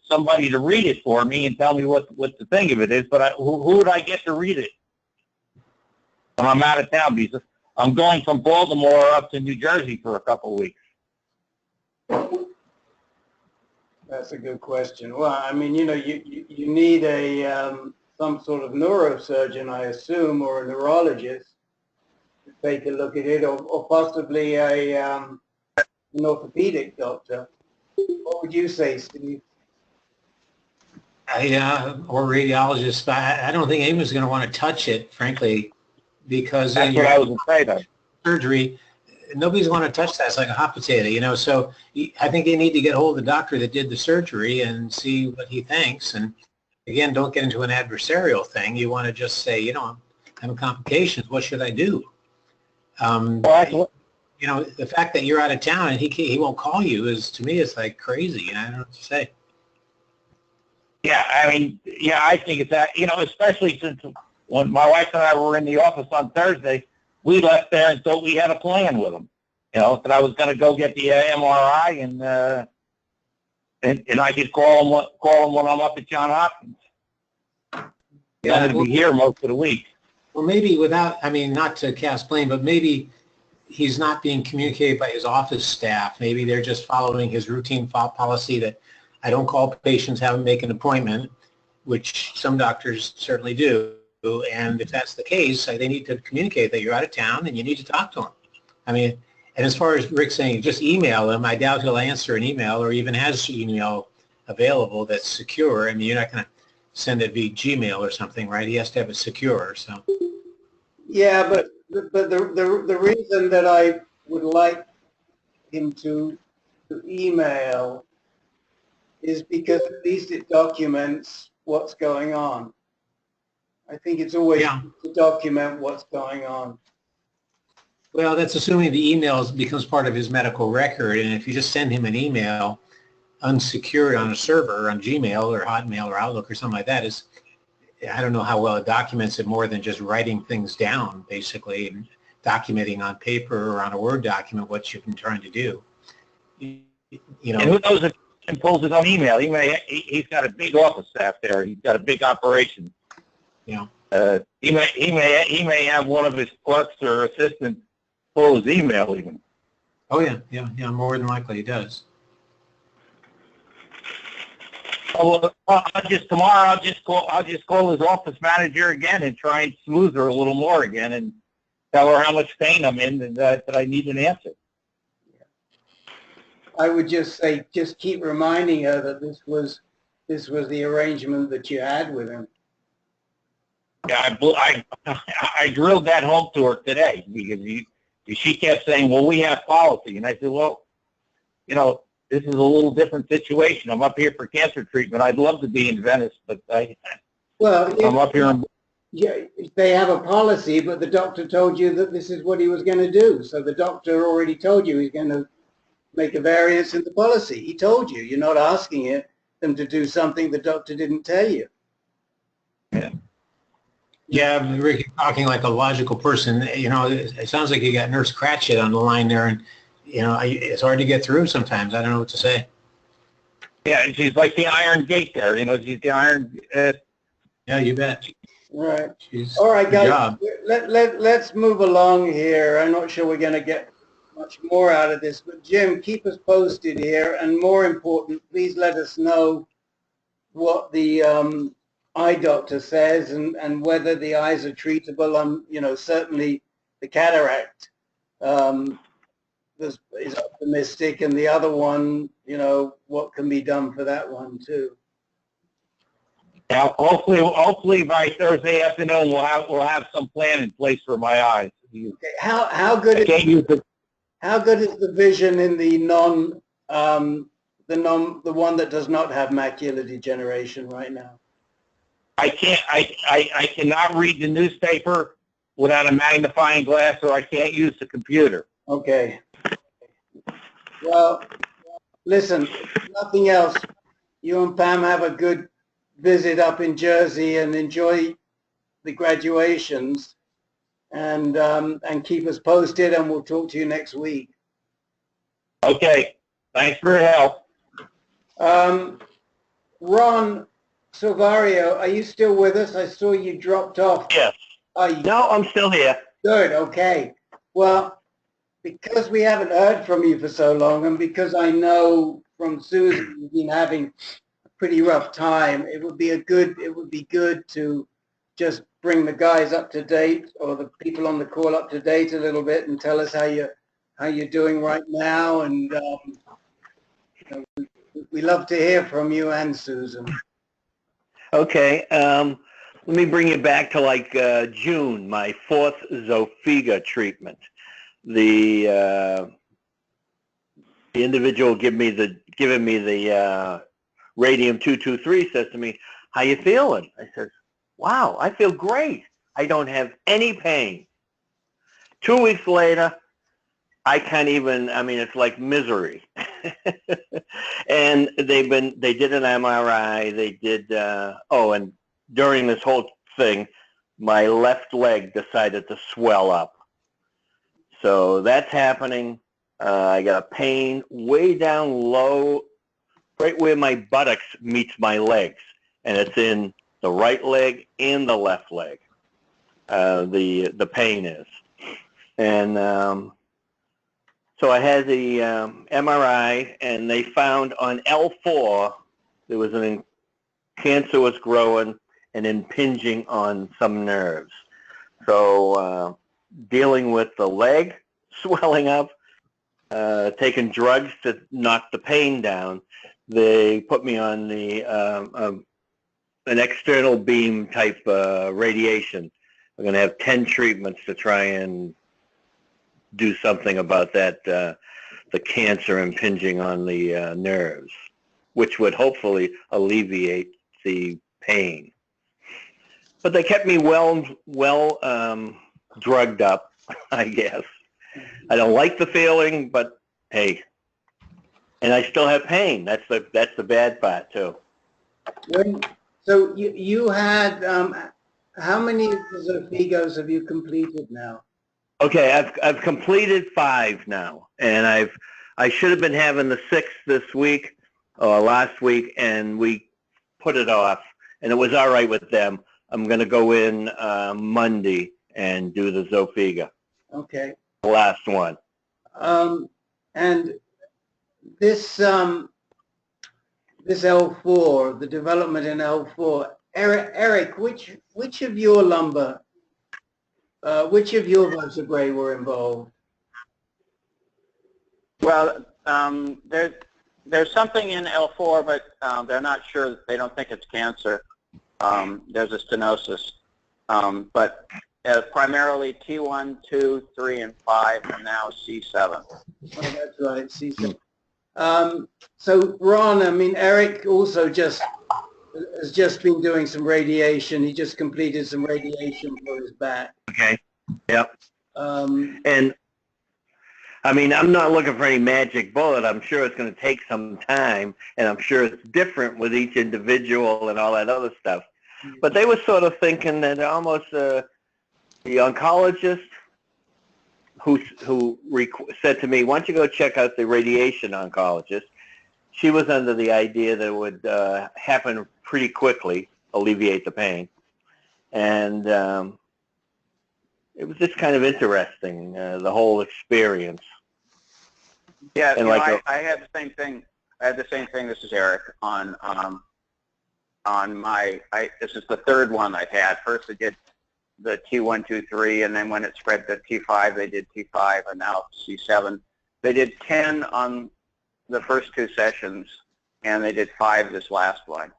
somebody to read it for me and tell me what the thing of it is. But who would I get to read it when I'm out of town? Because I'm going from Baltimore up to New Jersey for a couple of weeks. That's a good question. Well, I mean, you know, you need some sort of neurosurgeon, I assume, or a neurologist to take a look at it, or possibly an orthopedic doctor. What would you say, Steve? Or radiologist. I don't think anyone's going to want to touch it, frankly, because that's what I was afraid of. Surgery, nobody's going to touch that. It's like a hot potato, you know. So I think you need to get hold of the doctor that did the surgery and see what he thinks. And again, don't get into an adversarial thing. You want to just say, you know, I'm having complications. What should I do? You know, the fact that you're out of town and he won't call you is, to me, it's like crazy. And I don't know what to say. Yeah, I mean, yeah, I think it's that, you know, especially since when my wife and I were in the office on Thursday, we left there and thought we had a plan with him. You know, that I was going to go get the MRI and I could call him when I'm up at Johns Hopkins. Yeah, I'm going to be here most of the week. Well, maybe without, I mean, not to cast blame, but maybe he's not being communicated by his office staff. Maybe they're just following his routine policy that I don't call patients, have them make an appointment, which some doctors certainly do. And if that's the case, they need to communicate that you're out of town and you need to talk to him. I mean, and as far as Rick saying, just email him, I doubt he'll answer an email or even has email available that's secure. I mean, you're not going to send it via Gmail or something, right? He has to have it secure. So. Yeah, but the reason that I would like him to email is because at least it documents what's going on. I think it's always to document what's going on. Well, that's assuming the email becomes part of his medical record, and if you just send him an email unsecured on a server on Gmail or Hotmail or Outlook or something like that, is, I don't know how well it documents it more than just writing things down, basically, and documenting on paper or on a Word document what you've been trying to do. You know, and who knows if he pulls his own email? He's got a big office staff there. He's got a big operation. You know, he may have one of his clerks or assistants pull his email even. Oh yeah, more than likely he does. Oh, well, I'll just call his office manager again and try and smooth her a little more again and tell her how much pain I'm in and that I need an answer. I would just say, just keep reminding her that this was this was the arrangement that you had with him. Yeah, I drilled that home to her today because she kept saying, well, we have policy. And I said, well, you know, this is a little different situation. I'm up here for cancer treatment. I'd love to be in Venice, but I'm up here. Yeah, they have a policy, but the doctor told you that this is what he was going to do. So the doctor already told you he's going to make a variance in the policy. He told you. You're not asking them to do something the doctor didn't tell you. Yeah. Yeah, Rick, you're talking like a logical person. You know, it sounds like you got Nurse Cratchit on the line there, and you know, it's hard to get through sometimes. I don't know what to say. Yeah, she's like the Iron Gate there. You know, she's the Iron. Yeah, you bet. Right. She's all right, guys. job. Let's move along here. I'm not sure we're going to get much more out of this, but Jim, keep us posted here, and more important, please let us know what the eye doctor says and whether the eyes are treatable. You know, certainly the cataract is optimistic, and the other one, you know, what can be done for that one too. Now, hopefully by Thursday afternoon we'll have some plan in place for my eyes. Okay. How good is the vision in the the one that does not have macular degeneration right now? I cannot read the newspaper without a magnifying glass, or I can't use the computer. Okay. Well, listen, if nothing else, you and Pam have a good visit up in Jersey and enjoy the graduations, and keep us posted, and we'll talk to you next week. Okay. Thanks for your help. Ron Silvario, are you still with us? I saw you dropped off. Yes. No, I'm still here. Good. Okay. Well, because we haven't heard from you for so long, and because I know from Susan you've been having a pretty rough time, it would be good to just bring the guys up to date, or the people on the call up to date a little bit, and tell us how you're doing right now. And you know, we love to hear from you and Susan. Okay. Let me bring you back to like June, my 4th Zofiga treatment. The individual giving me the radium-223 says to me, "How you feeling?" I says, "Wow, I feel great. I don't have any pain." 2 weeks later, I can't even, I mean, it's like misery. And they did an MRI, they did, and during this whole thing, my left leg decided to swell up. So that's happening. I got a pain way down low, right where my buttocks meets my legs. And it's in the right leg and the left leg. The pain is. And so I had the MRI, and they found on L4 there was a cancer was growing and impinging on some nerves. So dealing with the leg swelling up, taking drugs to knock the pain down, they put me on the an external beam type radiation. We're going to have 10 treatments to try and do something about that, the cancer impinging on the nerves, which would hopefully alleviate the pain. But they kept me well drugged up, I guess. I don't like the feeling, but hey, and I still have pain. That's the bad part too. So you had how many of the Zofigos have you completed now? Okay, I've completed 5 now, and I should have been having the 6th this week or last week, and we put it off, and it was all right with them. I'm going to go in Monday and do the Zofiga. Okay. The last one. And this this L4, the development in L4, Eric, which of your lumbar, which of your vertebrae were involved? Well, There's something in L4, but they're not sure. They don't think it's cancer. There's a stenosis, but primarily T1, 2, 3, and 5, and now C7. Oh, that's right, C7. So Ron, I mean, Eric also has just been doing some radiation. He just completed some radiation for his back. Okay. Yep. And I mean, I'm not looking for any magic bullet. I'm sure it's going to take some time, and I'm sure it's different with each individual and all that other stuff. But they were sort of thinking that almost the oncologist who said to me, why don't you go check out the radiation oncologist? She was under the idea that it would happen pretty quickly, alleviate the pain. And it was just kind of interesting, the whole experience. Yeah, And I had the same thing. I had the same thing. This is Eric on my. This is the third one I've had. First, I did the T1, 2, 3, and then when it spread to T5, they did T5, and now C7. They did 10 on the first 2 sessions, and they did 5 this last one.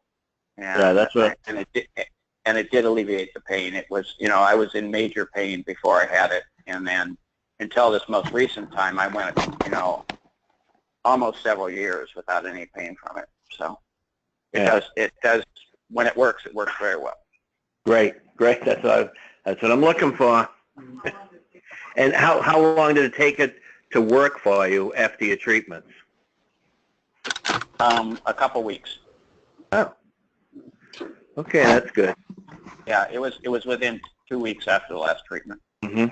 And, yeah, that's what. And it did alleviate the pain. It was, I was in major pain before I had it, and then until this most recent time, I went, almost several years without any pain from it. So it does. When it works very well. Great. That's what I'm looking for. And how long did it take it to work for you after your treatments? A couple weeks. Oh. Okay, that's good. Yeah, it was within 2 weeks after the last treatment. Mm-hmm.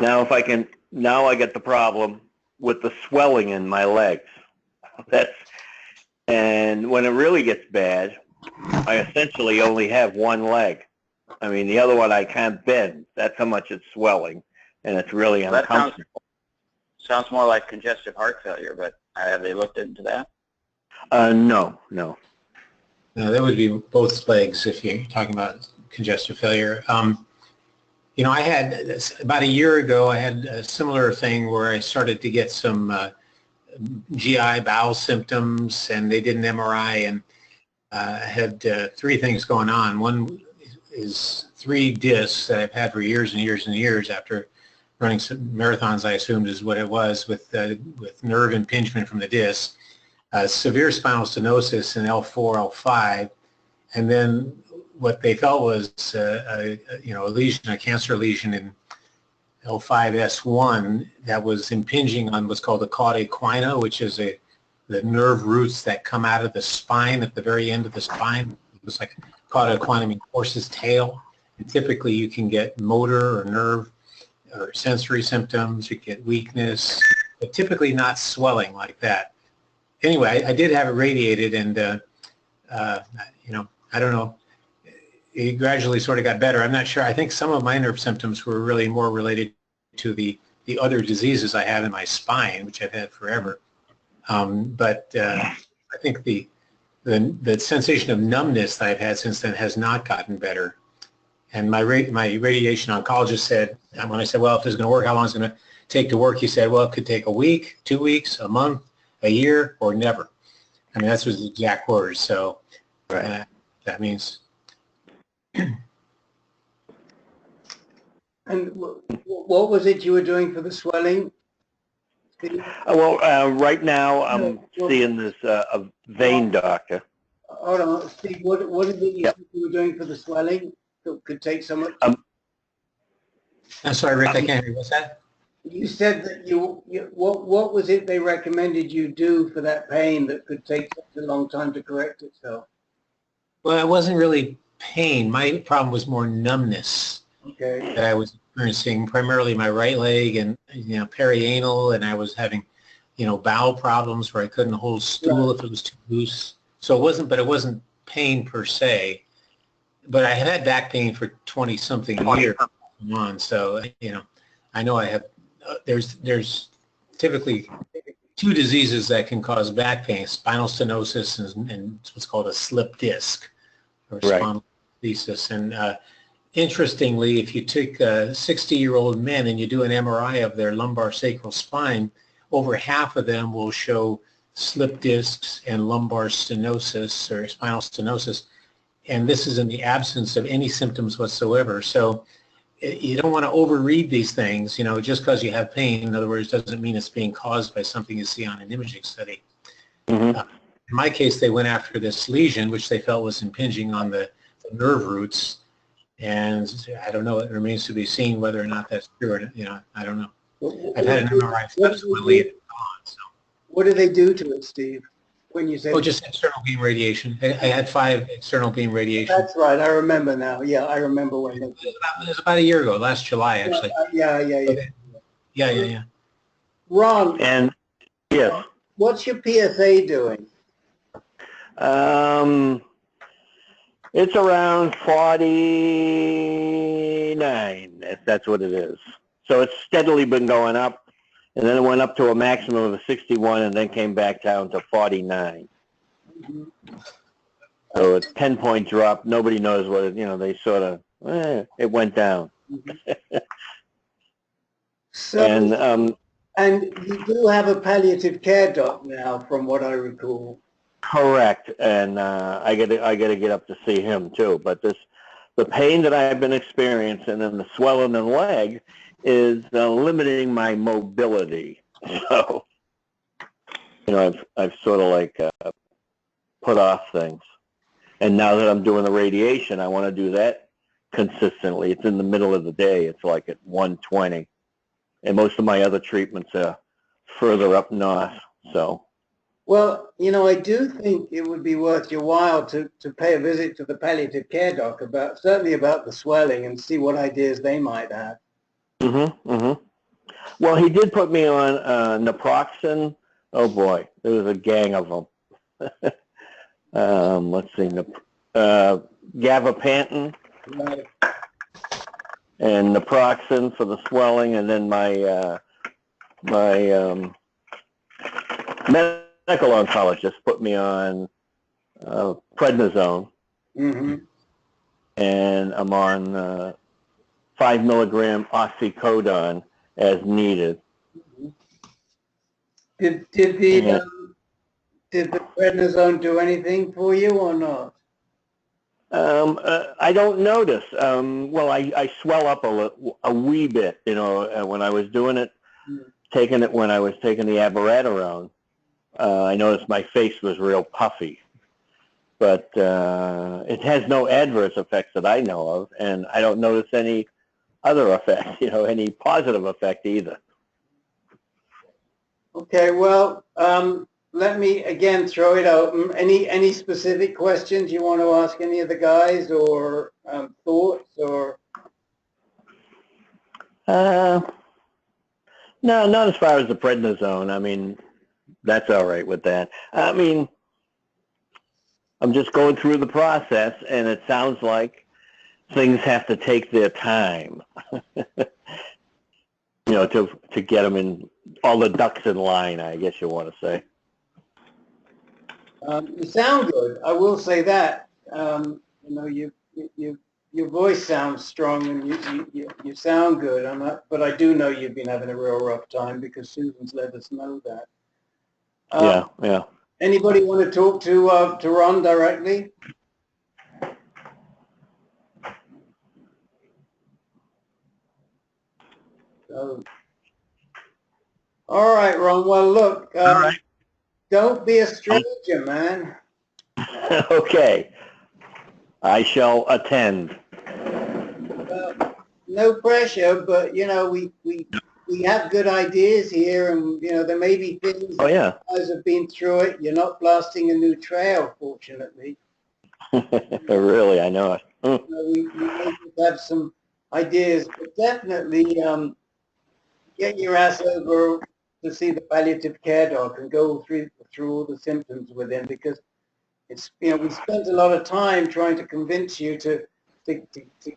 Now I get the problem with the swelling in my legs. And when it really gets bad, I essentially only have one leg. I mean, the other one I can't bend. That's how much it's swelling, and it's really uncomfortable. Sounds more like congestive heart failure, but have they looked into that? No. No, that would be both legs if you're talking about congestive failure. I had, about a year ago, I had a similar thing where I started to get some GI bowel symptoms, and they did an MRI, and I had 3 things going on. One is 3 discs that I've had for years and years and years after running some marathons, I assumed is what it was, with nerve impingement from the disc, severe spinal stenosis in L4, L5, and then what they felt was a lesion, a cancer lesion in L5S1 that was impinging on what's called the cauda equina, which is the nerve roots that come out of the spine at the very end of the spine. It was like cauda equina means horse's tail. And typically you can get motor or nerve or sensory symptoms. You get weakness, but typically not swelling like that. Anyway, I did have it radiated, and I don't know. It gradually sort of got better. I'm not sure. I think some of my nerve symptoms were really more related to the other diseases I have in my spine, which I've had forever. But I think the sensation of numbness that I've had since then has not gotten better. And my radiation oncologist said, when I said, well, if this is going to work, how long is it going to take to work? He said, well, it could take a week, 2 weeks, a month, a year, or never. I mean, that's his exact words. So that means. And what was it you were doing for the swelling? Right now I'm seeing this a vein doctor. Hold on, Steve. What is it you were doing for the swelling that could take so much? I'm sorry, Rick. I can't hear you. What's that? You said that what was it they recommended you do for that pain that could take such a long time to correct itself? Well, it wasn't really pain. My problem was more numbness that I was experiencing, primarily my right leg and perianal, and I was having bowel problems where I couldn't hold stool if it was too loose. So it wasn't pain per se, but I had back pain for 20-something years on. So I know I have. There's typically 2 diseases that can cause back pain: spinal stenosis and what's called a slip disc, or spondylolisthesis. And interestingly, if you take 60-year-old men and you do an MRI of their lumbar sacral spine, over half of them will show slip discs and lumbar stenosis or spinal stenosis, and this is in the absence of any symptoms whatsoever. So you don't want to overread these things, just because you have pain. In other words, doesn't mean it's being caused by something you see on an imaging study. Mm-hmm. In my case, they went after this lesion, which they felt was impinging on the nerve roots. And I don't know, it remains to be seen whether or not that's true. Or, I don't know. I've had an MRI subsequently. It's gone, so. What do they do to it, Steve? When you say Just external beam radiation. I had 5 external beam radiation. that's right, I remember now. Yeah, I remember when they. It was about a year ago, last July, actually. Yeah. Yeah. Ron, And yes, what's your PSA doing? it's around 49, if that's what it is. So it's steadily been going up. And then it went up to a maximum of 61 and then came back down to 49. Mm-hmm. So it's 10-point drop. Nobody knows what it, they sort of, it went down. Mm-hmm. So, and you do have a palliative care doc now, from what I recall. Correct. And I got to get up to see him too. But the pain that I've been experiencing and the swelling in the leg is limiting my mobility. So, I've sort of like put off things. And now that I'm doing the radiation, I want to do that consistently. It's in the middle of the day. It's like at 1:20. And most of my other treatments are further up north. So. Well, I do think it would be worth your while to pay a visit to the palliative care doc certainly about the swelling, and see what ideas they might have. Well, he did put me on naproxen. Oh boy, there was a gang of them. Let's see, gabapentin, Right. and naproxen for the swelling, and then my medical oncologist put me on prednisone, Mm-hmm. and I'm on 5 milligram oxycodone as needed. Did the prednisone do anything for you or not? I don't notice. Well, I swell up a wee bit, when I was doing it, when I was taking the abiraterone. I noticed my face was real puffy. But it has no adverse effects that I know of, and I don't notice any other effect, any positive effect either. Okay, well, let me again throw it out. Any specific questions you want to ask any of the guys, or thoughts, or? No, not as far as the prednisone. I mean, that's all right with that. I mean, I'm just going through the process, and it sounds like things have to take their time, to get them in, all the ducks in line, I guess you want to say. You sound good. I will say that. Your voice sounds strong, and you sound good. But I do know you've been having a real rough time, because Susan's let us know that. Yeah. Anybody want to talk to Ron directly? All right, Ron. Well, look, All right. Don't be a stranger, man. Okay. I shall attend. No pressure, but we have good ideas here, and there may be things. Oh yeah. You guys have been through it. You're not blasting a new trail, fortunately. Really, I know it. We may have some ideas, but definitely get your ass over to see the palliative care doc and go through all the symptoms with him, because it's we spent a lot of time trying to convince you to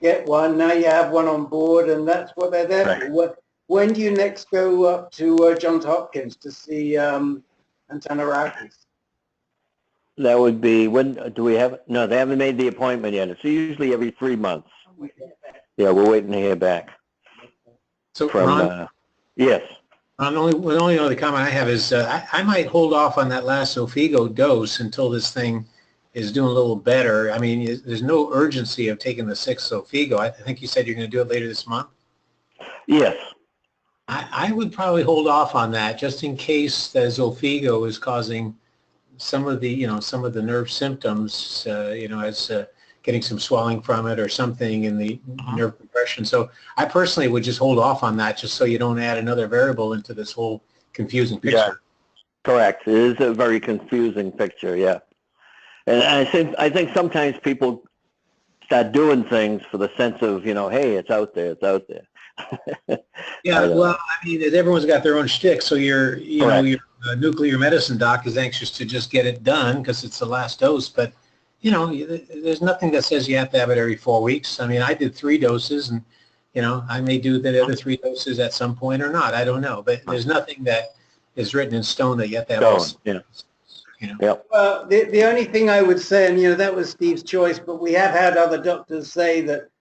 get one. Now you have one on board, and that's what they're there for. When do you next go up to Johns Hopkins to see Antanarakis? That would be, when do we have? No, they haven't made the appointment yet. It's usually every 3 months. Yeah, we're waiting to hear back. So from, Ron, yes. The only other comment I have is I might hold off on that last Zofigo dose until this thing is doing a little better. I mean, there's no urgency of taking the 6th Zofigo. I think you said you're going to do it later this month. Yes. I would probably hold off on that just in case the Zofigo is causing some of the nerve symptoms, as getting some swelling from it or something in the nerve compression. So I personally would just hold off on that just so you don't add another variable into this whole confusing picture. Yeah, correct. It is a very confusing picture, yeah. And I think sometimes people start doing things for the sense of, hey, it's out there, it's out there. Yeah, well, I mean, everyone's got their own shtick, so your nuclear medicine doc is anxious to just get it done because it's the last dose, but there's nothing that says you have to have it every 4 weeks. I mean, I did 3 doses, and I may do the other 3 doses at some point or not. I don't know, but there's nothing that is written in stone that you have to have. Yep. Well, the only thing I would say, and that was Steve's choice, but we have had other doctors say that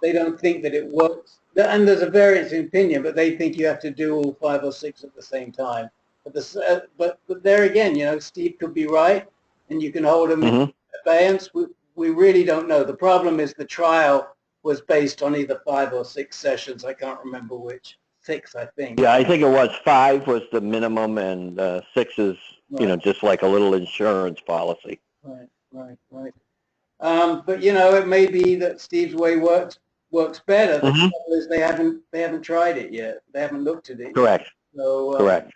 they don't think that it works, and there's a variance in opinion, but they think you have to do all 5 or 6 at the same time. But there again, Steve could be right, and you can hold them in abeyance. We really don't know. The problem is the trial was based on either 5 or 6 sessions. I can't remember which. 6, I think. Yeah, I think it was 5 was the minimum, and 6 is, just like a little insurance policy. Right. But it may be that Steve's way works better. The trouble is they haven't tried it yet. They haven't looked at it. Correct. Yet. So, correct.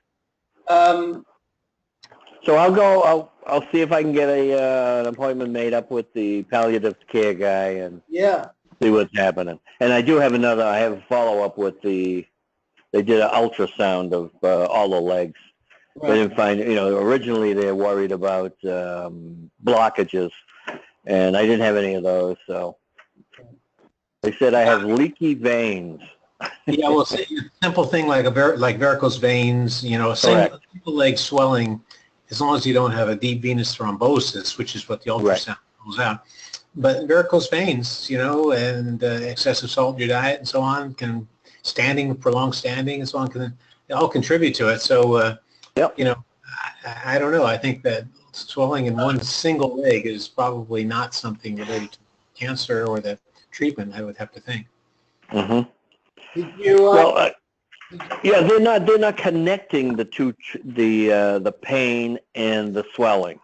So I'll see if I can get an appointment made up with the palliative care guy and see what's happening. And I do have I have a follow-up with they did an ultrasound of all the legs. Right. They didn't find, originally they were worried about blockages, and I didn't have any of those, so they said I have leaky veins. Yeah, well, a simple thing like varicose veins, simple leg swelling, as long as you don't have a deep venous thrombosis, which is what the ultrasound rules out. But varicose veins, and excessive salt in your diet and so on, prolonged standing and so on, can all contribute to it. So, I don't know. I think that swelling in one single leg is probably not something related to cancer or the treatment, I would have to think. Mm-hmm. They're not connecting the two, the pain and the swelling.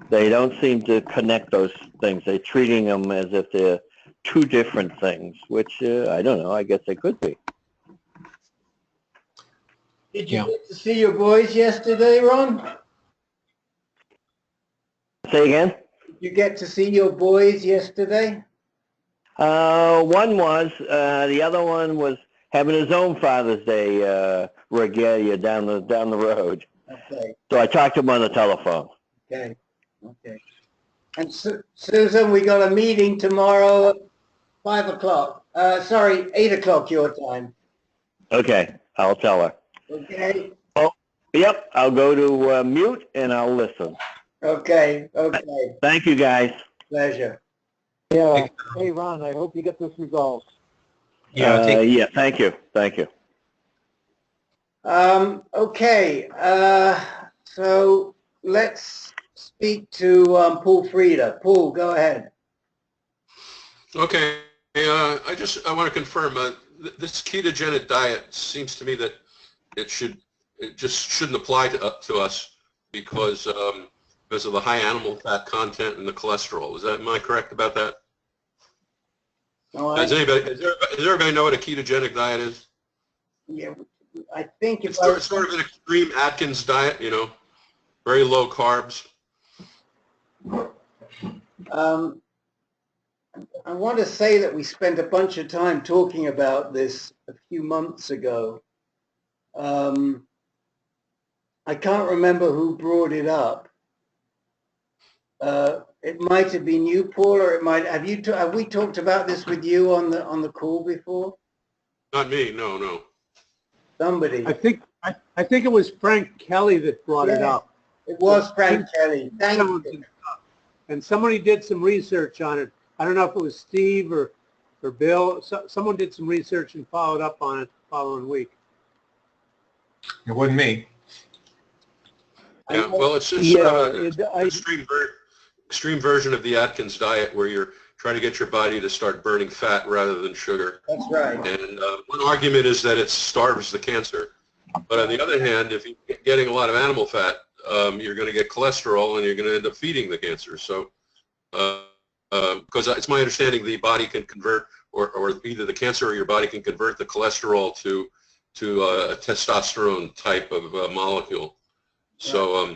They don't seem to connect those things. They're treating them as if they're 2 different things, which I don't know. I guess they could be. Did you get to see your boys yesterday, Ron? Say again? Did you get to see your boys yesterday? One was. The other one was having his own Father's Day regalia down the road. Okay. So I talked to him on the telephone. Okay. And Susan, we got a meeting tomorrow at 5 o'clock. 8 o'clock your time. Okay, I'll tell her. Okay. Oh, yep. I'll go to mute and I'll listen. Okay. Thank you, guys. Pleasure. Yeah. Hey, Ron, I hope you get this resolved. Yeah, thank you. Okay. So let's speak to Paul Frieda. Paul, go ahead. Okay. I want to confirm this ketogenic diet seems to me that it just shouldn't apply to us because of the high animal fat content and the cholesterol. Am I correct about that? Does everybody know what a ketogenic diet is? Yeah, I think it's sort of an extreme Atkins diet, very low carbs. I want to say that we spent a bunch of time talking about this a few months ago. I can't remember who brought it up. It might have been you, Paul, or it might have we talked about this with you on the call before? Not me, no. Somebody. I think it was Frank Kelly that brought it up. It was Frank Kelly. Thank you. And somebody did some research on it. I don't know if it was Steve or Bill. Someone did some research and followed up on it the following week. It wasn't me. Yeah, well, it's sort of an extreme version of the Atkins diet where you're trying to get your body to start burning fat rather than sugar. That's right. And one argument is that it starves the cancer. But on the other hand, if you're getting a lot of animal fat, you're going to get cholesterol and you're going to end up feeding the cancer. So, because it's my understanding the body can convert, or either the cancer or your body can convert the cholesterol to a testosterone type of molecule. So,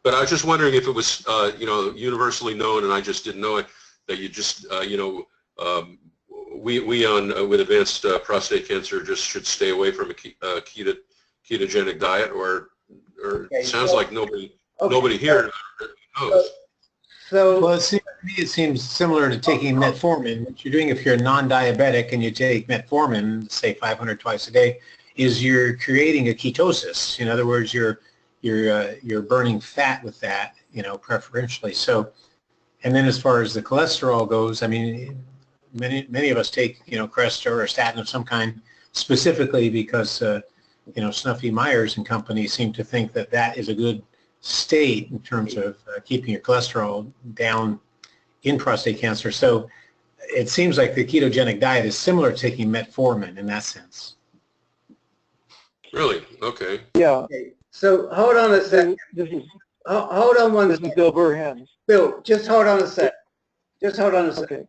but I was just wondering if it was, universally known, and I just didn't know it, that you just, we with advanced prostate cancer just should stay away from a ketogenic diet, or Okay, it sounds so- like nobody Okay, here knows. So, Well, to me, it seems similar to taking metformin. What you're doing if you're non-diabetic and you take metformin, say 500 twice a day, is you're creating a ketosis. In other words, you're burning fat with that, preferentially. So, and then as far as the cholesterol goes, I mean, many of us take, Crestor or statin of some kind specifically because, Snuffy Myers and company seem to think that that is a good state in terms of keeping your cholesterol down in prostate cancer. So it seems like the ketogenic diet is similar to taking metformin in that sense. Really? Okay. Yeah. okay. So hold on a second. This is Hold on one second. Bill Burhans. Bill, just hold on a sec. Just hold on a second.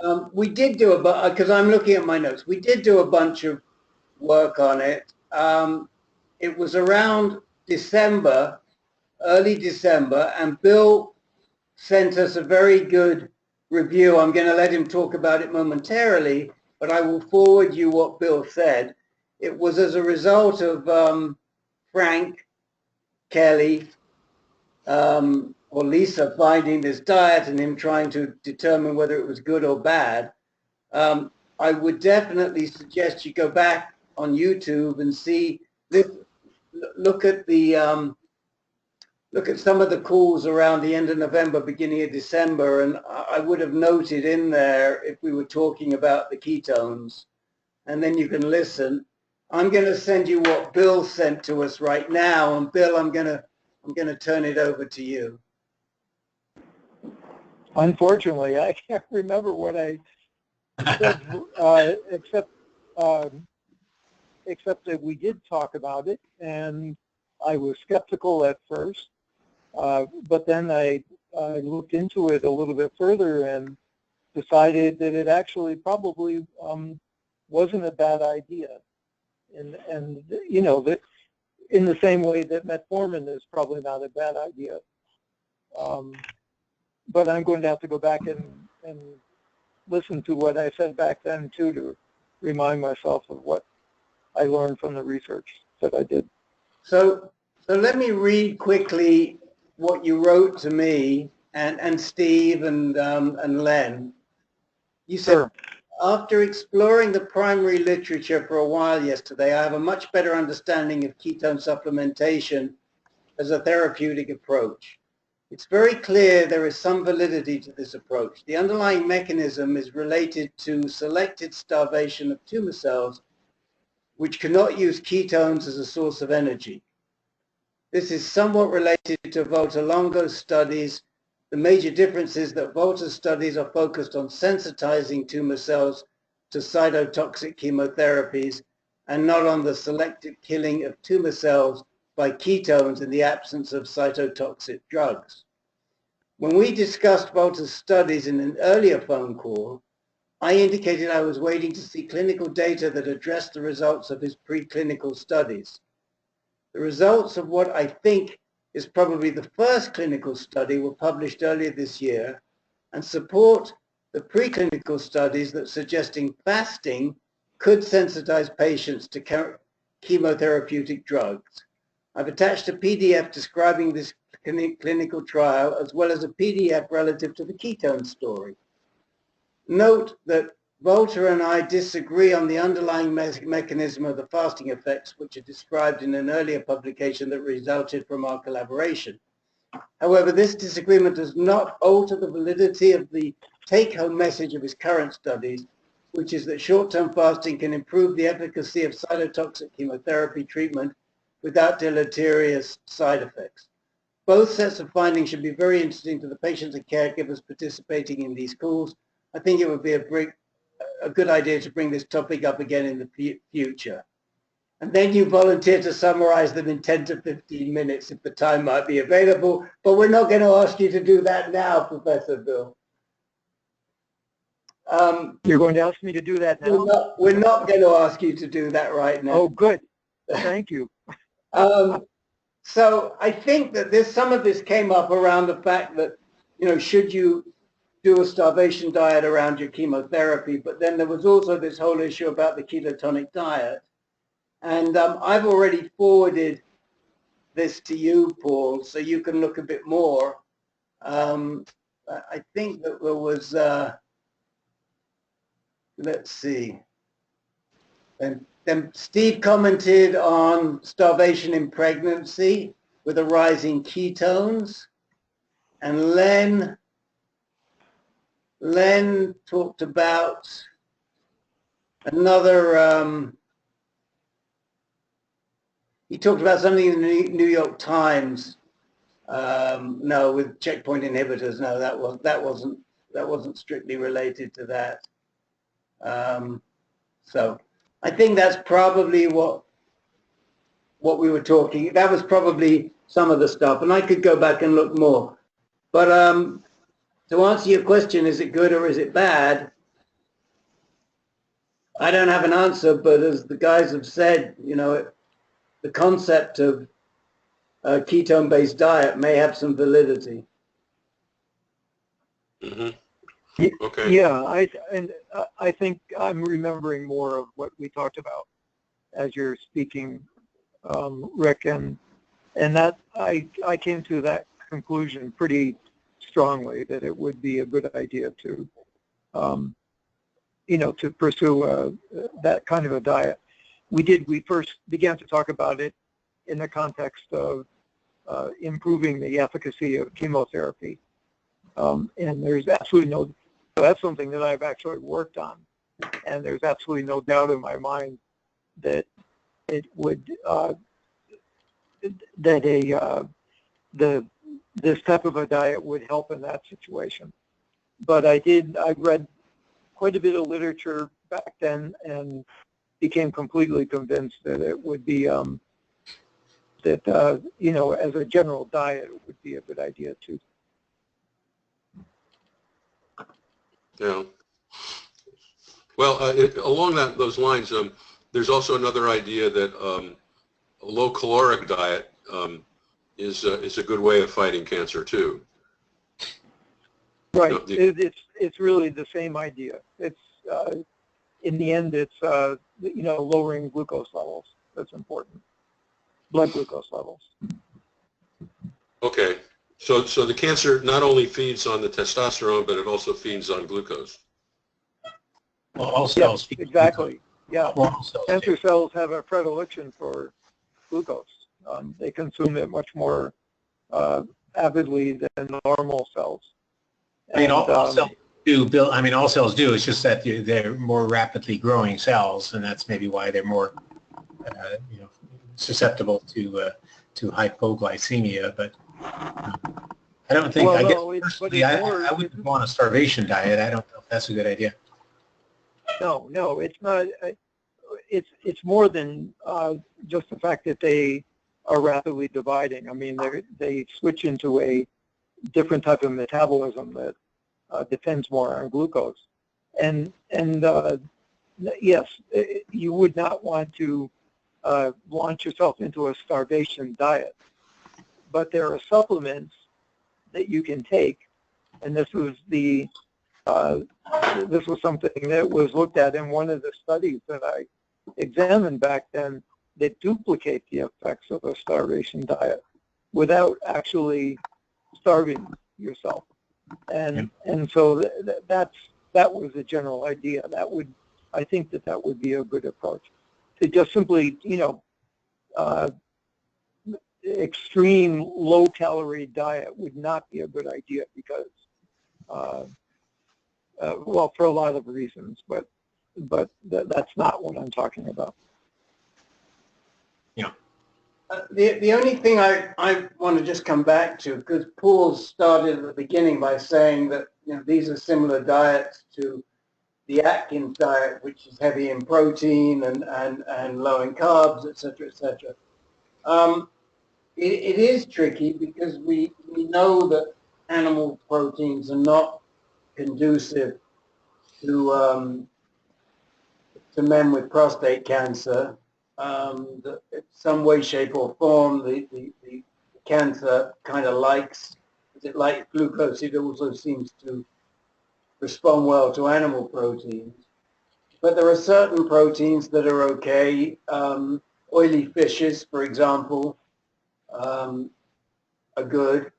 Okay. We did do because I'm looking at my notes. We did do a bunch of work on it. It was around December, early December, and Bill sent us a very good review. I'm going to let him talk about it momentarily, but I will forward you what Bill said. It was as a result of Frank, Kelly, or Lisa finding this diet and him trying to determine whether it was good or bad. I would definitely suggest you go back on YouTube and see this. Look at the look at some of the calls around the end of November, beginning of December, and I would have noted in there if we were talking about the ketones, and then you can listen. I'm going to send you what Bill sent to us right now, and Bill, I'm going to turn it over to you. Unfortunately, I can't remember what I said, except that we did talk about it, and I was skeptical at first, but then I looked into it a little bit further and decided that it actually probably wasn't a bad idea, and that in the same way that metformin is probably not a bad idea. But I'm going to have to go back and listen to what I said back then too, to remind myself of what I learned from the research that I did. So let me read quickly what you wrote to me and Steve and Len. You said, Sure. After exploring the primary literature for a while yesterday, I have a much better understanding of ketone supplementation as a therapeutic approach. It's very clear there is some validity to this approach. The underlying mechanism is related to selected starvation of tumor cells, which cannot use ketones as a source of energy. This is somewhat related to Volta Longo's studies. The major difference is that Volta's studies are focused on sensitizing tumor cells to cytotoxic chemotherapies and not on the selective killing of tumor cells by ketones in the absence of cytotoxic drugs. When we discussed Volta's studies in an earlier phone call, I indicated I was waiting to see clinical data that addressed the results of his preclinical studies. The results of what I think is probably the first clinical study were published earlier this year and support the preclinical studies that suggesting fasting could sensitize patients to chemotherapeutic drugs. I've attached a PDF describing this clinical trial as well as a PDF relative to the ketone story. Note that Volta and I disagree on the underlying mechanism of the fasting effects, which are described in an earlier publication that resulted from our collaboration. However, this disagreement does not alter the validity of the take-home message of his current studies, which is that short-term fasting can improve the efficacy of cytotoxic chemotherapy treatment without deleterious side effects. Both sets of findings should be very interesting to the patients and caregivers participating in these calls. I think it would be a good idea to bring this topic up again in the future. And then you volunteer to summarize them in 10 to 15 minutes if the time might be available, but we're not going to ask you to do that now, Professor Bill. You're going to ask me to do that now? We're not going to ask you to do that right now. Oh, good. Thank you. So I think that some of this came up around the fact that, should you do a starvation diet around your chemotherapy? But then there was also this whole issue about the ketogenic diet. And I've already forwarded this to you, Paul, so you can look a bit more. I think that there was, let's see. And then Steve commented on starvation in pregnancy with a rise in ketones. And Len talked about another, he talked about something in the New York Times. No, with checkpoint inhibitors. No, that wasn't strictly related to that. So I think that's probably what we were talking. That was probably some of the stuff, and I could go back and look more. But to answer your question, is it good or is it bad? I don't have an answer, but as the guys have said, the concept of a ketone-based diet may have some validity. Mm-hmm. Okay. Yeah, I think I'm remembering more of what we talked about as you're speaking, Rick, and that I came to that conclusion pretty strongly that it would be a good idea to, to pursue that kind of a diet. We first began to talk about it in the context of improving the efficacy of chemotherapy, and there's absolutely no. So that's something that I've actually worked on, and there's absolutely no doubt in my mind that it would this type of a diet would help in that situation. But I read quite a bit of literature back then and became completely convinced that it would be as a general diet, it would be a good idea too. Yeah. Well, along those lines, there's also another idea that a low-caloric diet is a good way of fighting cancer too. Right. It's really the same idea. It's in the end, it's lowering glucose levels. That's important. Blood glucose levels. Okay. So the cancer not only feeds on the testosterone, but it also feeds on glucose. Well, all cells. Yes, exactly. Yeah. Well, all cells Cancer cells have a predilection for glucose. They consume it much more avidly than normal cells. I mean, all cells do, Bill. I mean, all cells do. It's just that they're more rapidly growing cells, and that's maybe why they're more, susceptible to hypoglycemia. But I don't think. Well, I guess no, personally, I wouldn't want a starvation diet. I don't know if that's a good idea. No, it's not. It's more than just the fact that they are rapidly dividing. I mean, they switch into a different type of metabolism that depends more on glucose. And yes, you would not want to launch yourself into a starvation diet. But there are supplements that you can take, and this was something that was looked at in one of the studies that I examined back then that duplicate the effects of a starvation diet without actually starving yourself. And so that was the general idea. I think that would be a good approach. To just simply, extreme low-calorie diet would not be a good idea because, well, for a lot of reasons, but but that's not what I'm talking about. The only thing I want to just come back to, because Paul started at the beginning by saying that these are similar diets to the Atkins diet, which is heavy in protein and low in carbs, et cetera, et cetera. It is tricky because we know that animal proteins are not conducive to men with prostate cancer. In some way, shape, or form, the cancer kind of likes, as it likes glucose, it also seems to respond well to animal proteins. But there are certain proteins that are okay. Oily fishes, for example, are good.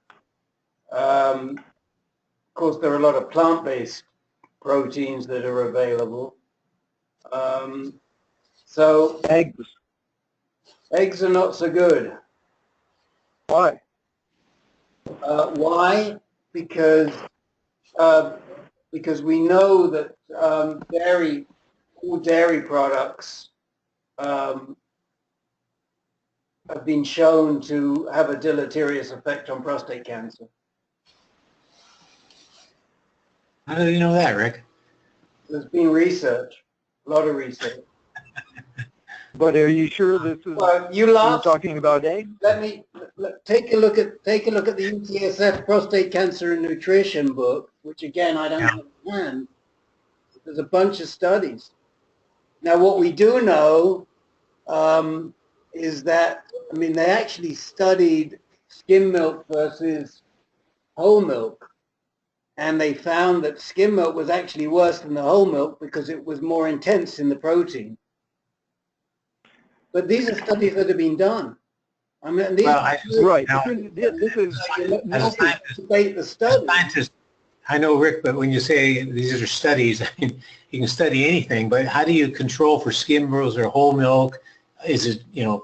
Of course, there are a lot of plant-based proteins that are available. So eggs are not so good. Why? Why? Because we know that all dairy products have been shown to have a deleterious effect on prostate cancer. How do you know that, Rick? There's been research, a lot of research. But are you sure this is? Well, you're talking about eggs? Take a look at the UCSF prostate cancer and nutrition book, which again I don't understand. There's a bunch of studies. Now, what we do know is that they actually studied skim milk versus whole milk, and they found that skim milk was actually worse than the whole milk because it was more intense in the protein. But these are studies that have been done. These right. Now, This is debate the study. Scientist, I know, Rick, but when you say these are studies, I mean, you can study anything, but how do you control for skim milk or whole milk? Is it, are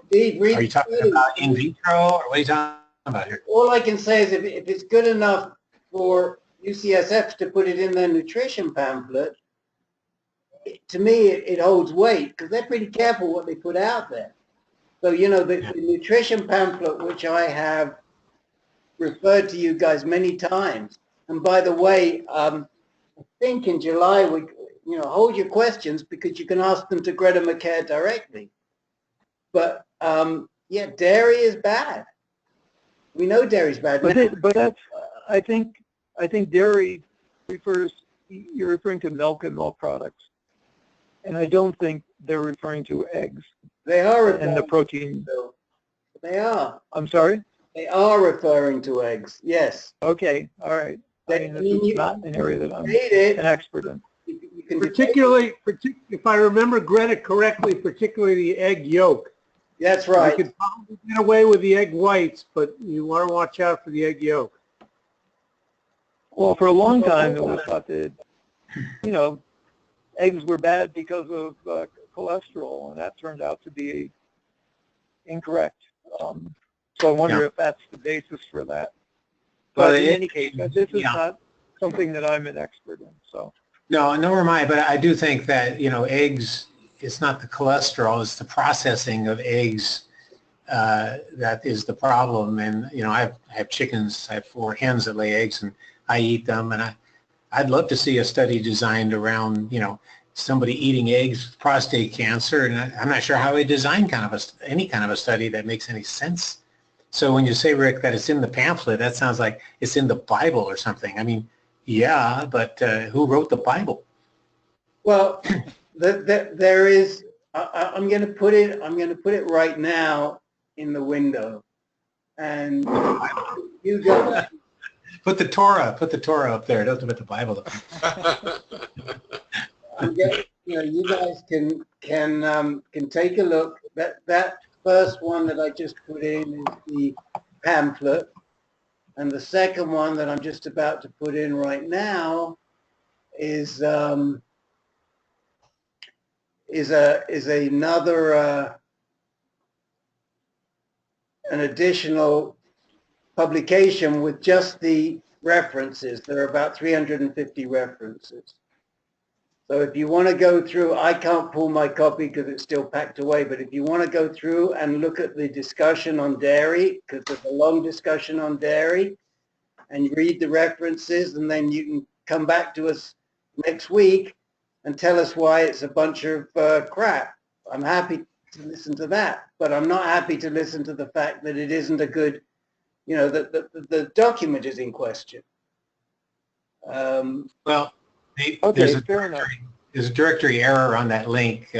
you talking about in vitro, or what are you talking about here? All I can say is if it's good enough for UCSF to put it in their nutrition pamphlet, to me, it holds weight because they're pretty careful what they put out there. So, the nutrition pamphlet, which I have referred to you guys many times, and by the way, I think in July, hold your questions because you can ask them to Greta McCare directly. But, dairy is bad. We know dairy is bad. But that's, I think dairy you're referring to milk and milk products. And I don't think they're referring to eggs. They are and the protein. They are. I'm sorry? They are referring to eggs, yes. Okay, all right. This is not an area that I'm an expert in. Particularly, if I remember Greta correctly, particularly the egg yolk. That's right. You could probably get away with the egg whites, but you want to watch out for the egg yolk. Well, for a long time, it was thought that, eggs were bad because of cholesterol, and that turned out to be incorrect. So I wonder if that's the basis for that. But in any case, this is not something that I'm an expert in. So no, nor am I. But I do think that eggs. It's not the cholesterol; it's the processing of eggs that is the problem. And I have chickens. I have 4 hens that lay eggs, and I eat them. And I'd love to see a study designed around somebody eating eggs with prostate cancer, and I'm not sure how they design any kind of a study that makes any sense. So when you say, Rick, that it's in the pamphlet, that sounds like it's in the Bible or something. I mean, yeah, but who wrote the Bible? Well, there is. I'm going to put it right now in the window, and you guys. Put the Torah up there. Don't put the Bible up. You guys can take a look. That first one that I just put in is the pamphlet, and the second one that I'm just about to put in right now is another an additional publication with just the references. There are about 350 references. So if you want to go through, I can't pull my copy because it's still packed away, but if you want to go through and look at the discussion on dairy, because there's a long discussion on dairy, and you read the references, and then you can come back to us next week and tell us why it's a bunch of crap. I'm happy to listen to that, but I'm not happy to listen to the fact that it isn't a good, you know, the document is in question. Well, Okay, fair enough. there's a directory error on that link,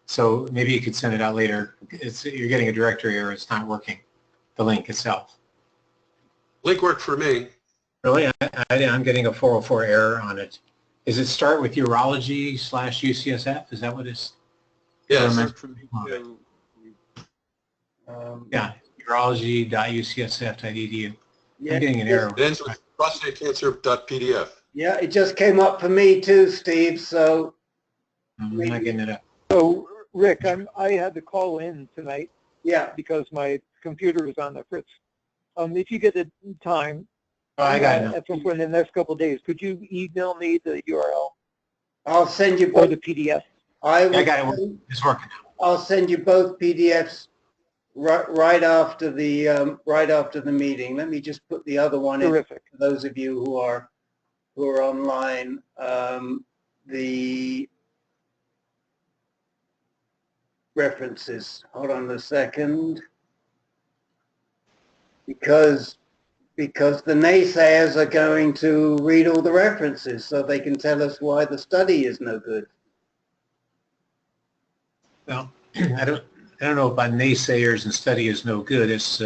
so maybe you could send it out later. You're getting a directory error. It's not working, the link itself. Link worked for me. Really? I'm getting a 404 error on it. Does it start with urology/UCSF? Is that what it's? Yes. Yeah, urology.ucsf.edu. Yeah, I'm getting an error. It ends with prostatecancer.pdf. Yeah, it just came up for me too, Steve, so. I'm not getting it up. So, Rick, I had to call in tonight Yeah, because my computer was on the fritz. If you get the time, Oh, I got it. at some point in the next couple of days, could you email me the URL I'll send you or both. the PDF? I got it. It's working now. I'll send you both PDFs right after the meeting. Let me just put the other one in Terrific. for those of you who are online. The references. Hold on a second, because the naysayers are going to read all the references so they can tell us why the study is no good. Well, I don't know about naysayers and study is no good. It's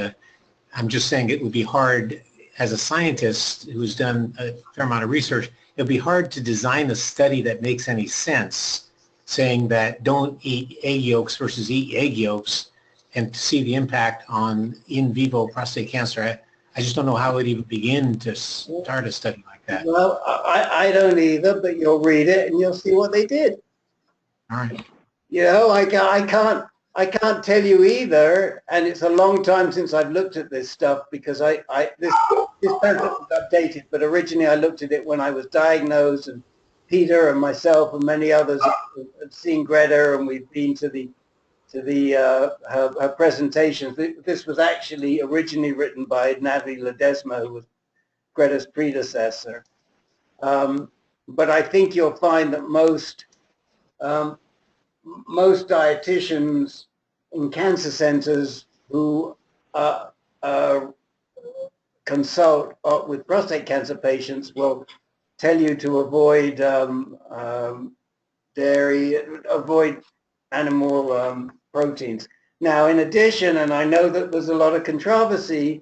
I'm just saying it would be hard as a scientist who's done a fair amount of research. It would be hard to design a study that makes any sense, saying that don't eat egg yolks versus eat egg yolks, and to see the impact on in vivo prostate cancer. I just don't know how it even begin to start a study like that. Well, I don't either, but you'll read it and you'll see what they did. All right. You know, I can't tell you either, and it's a long time since I've looked at this stuff because this pamphlet was updated, but originally I looked at it when I was diagnosed, and Peter and myself and many others have seen Greta, and we've been to her presentations. This was actually originally written by Natalie Ledesma, who was Greta's predecessor. But I think you'll find that most dietitians in cancer centers who consult with prostate cancer patients will tell you to avoid dairy, avoid animal proteins. Now, in addition, and I know that there's a lot of controversy,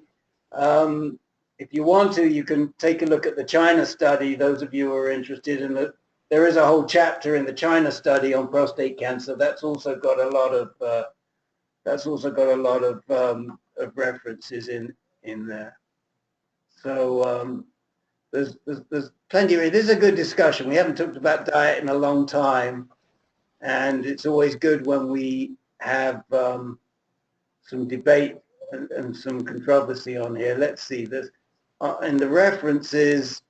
if you want to, you can take a look at the China study, those of you who are interested in it. There is a whole chapter in the China study on prostate cancer. That's also got a lot of references in there. So there's plenty of, this is a good discussion. We haven't talked about diet in a long time, and it's always good when we have some debate and some controversy on here. Let's see, this in the references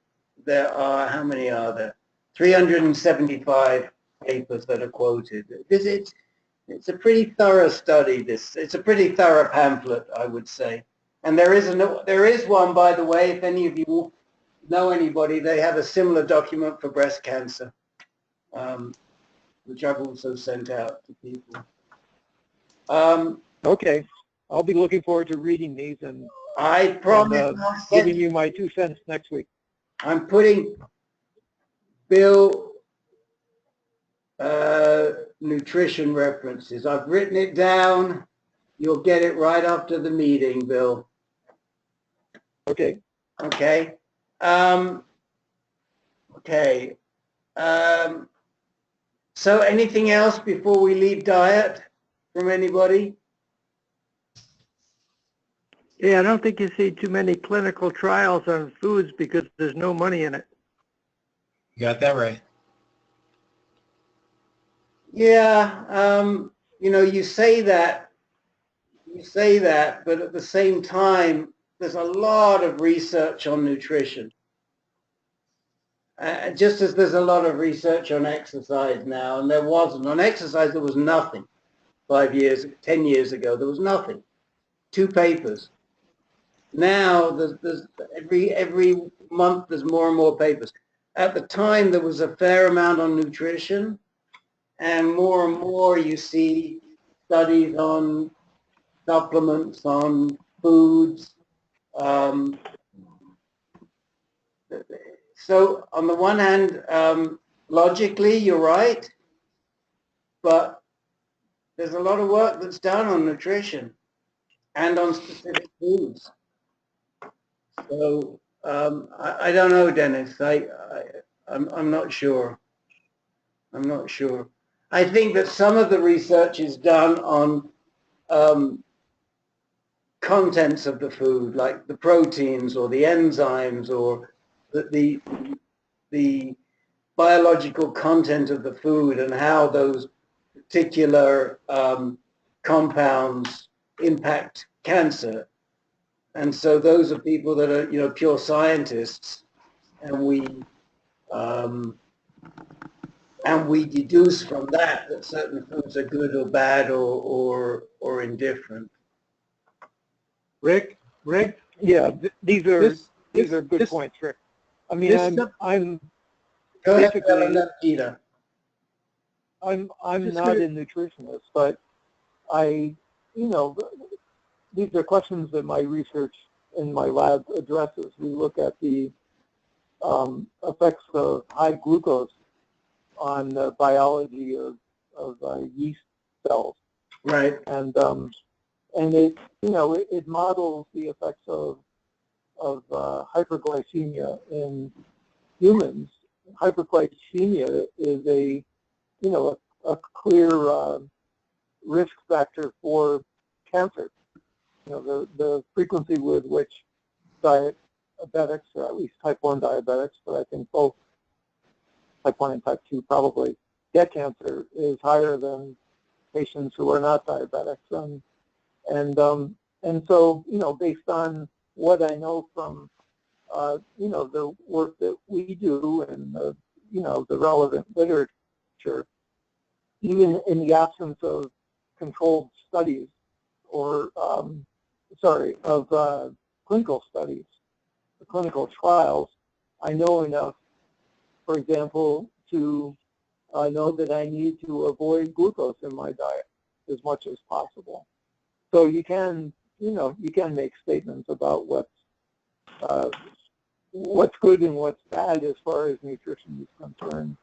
there are, how many are there? 375 papers that are quoted. It's a pretty thorough study. It's a pretty thorough pamphlet, I would say. And there is one, by the way, if any of you know anybody, they have a similar document for breast cancer, which I've also sent out to people. Okay, I'll be looking forward to reading these and I promise giving you my 2 cents next week. I'm putting Bill nutrition references. I've written it down. You'll get it right after the meeting, Bill. Okay. Okay. Okay. So anything else before we leave diet from anybody? Yeah, I don't think you see too many clinical trials on foods because there's no money in it. You got that right. Yeah, you know, you say that, but at the same time, there's a lot of research on nutrition. just as there's a lot of research on exercise now, and there wasn't. On exercise, there was nothing 10 years ago. There was nothing. 2 papers. Now, there's every month, there's more and more papers. At the time, there was a fair amount on nutrition, and more you see studies on supplements, on foods. So on the one hand, logically, you're right, but there's a lot of work that's done on nutrition and on specific foods. So I don't know, Dennis. I'm not sure. I'm not sure. I think that some of the research is done on contents of the food, like the proteins or the enzymes or the biological content of the food and how those particular compounds impact cancer. And so those are people that are, pure scientists, and we deduce from that certain foods are good or bad or indifferent. Rick? Yeah, these are good points, Rick. I mean, I'm Go ahead, basically, Peter. I'm not a nutritionist, but these are questions that my research in my lab addresses. We look at the effects of high glucose on the biology of yeast cells. Right. And it, it models the effects of hyperglycemia in humans. Hyperglycemia is a clear risk factor for cancer. The frequency with which diabetics, or at least type 1 diabetics, but I think both type 1 and type 2 probably get cancer, is higher than patients who are not diabetics. And so, based on what I know from, the work that we do and, the relevant literature, even in the absence of controlled studies or, clinical studies, clinical trials, I know enough, for example, to know that I need to avoid glucose in my diet as much as possible. So you can make statements about what's good and what's bad as far as nutrition is concerned,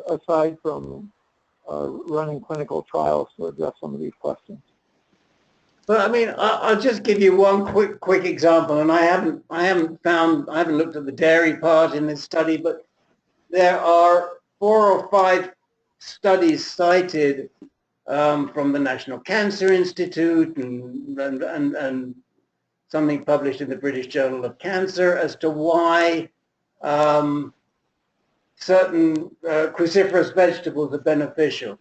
aside from running clinical trials to address some of these questions. Well, I mean, I'll just give you one quick example, and I haven't looked at the dairy part in this study, but there are 4 or 5 studies cited from the National Cancer Institute and something published in the British Journal of Cancer as to why certain cruciferous vegetables are beneficial.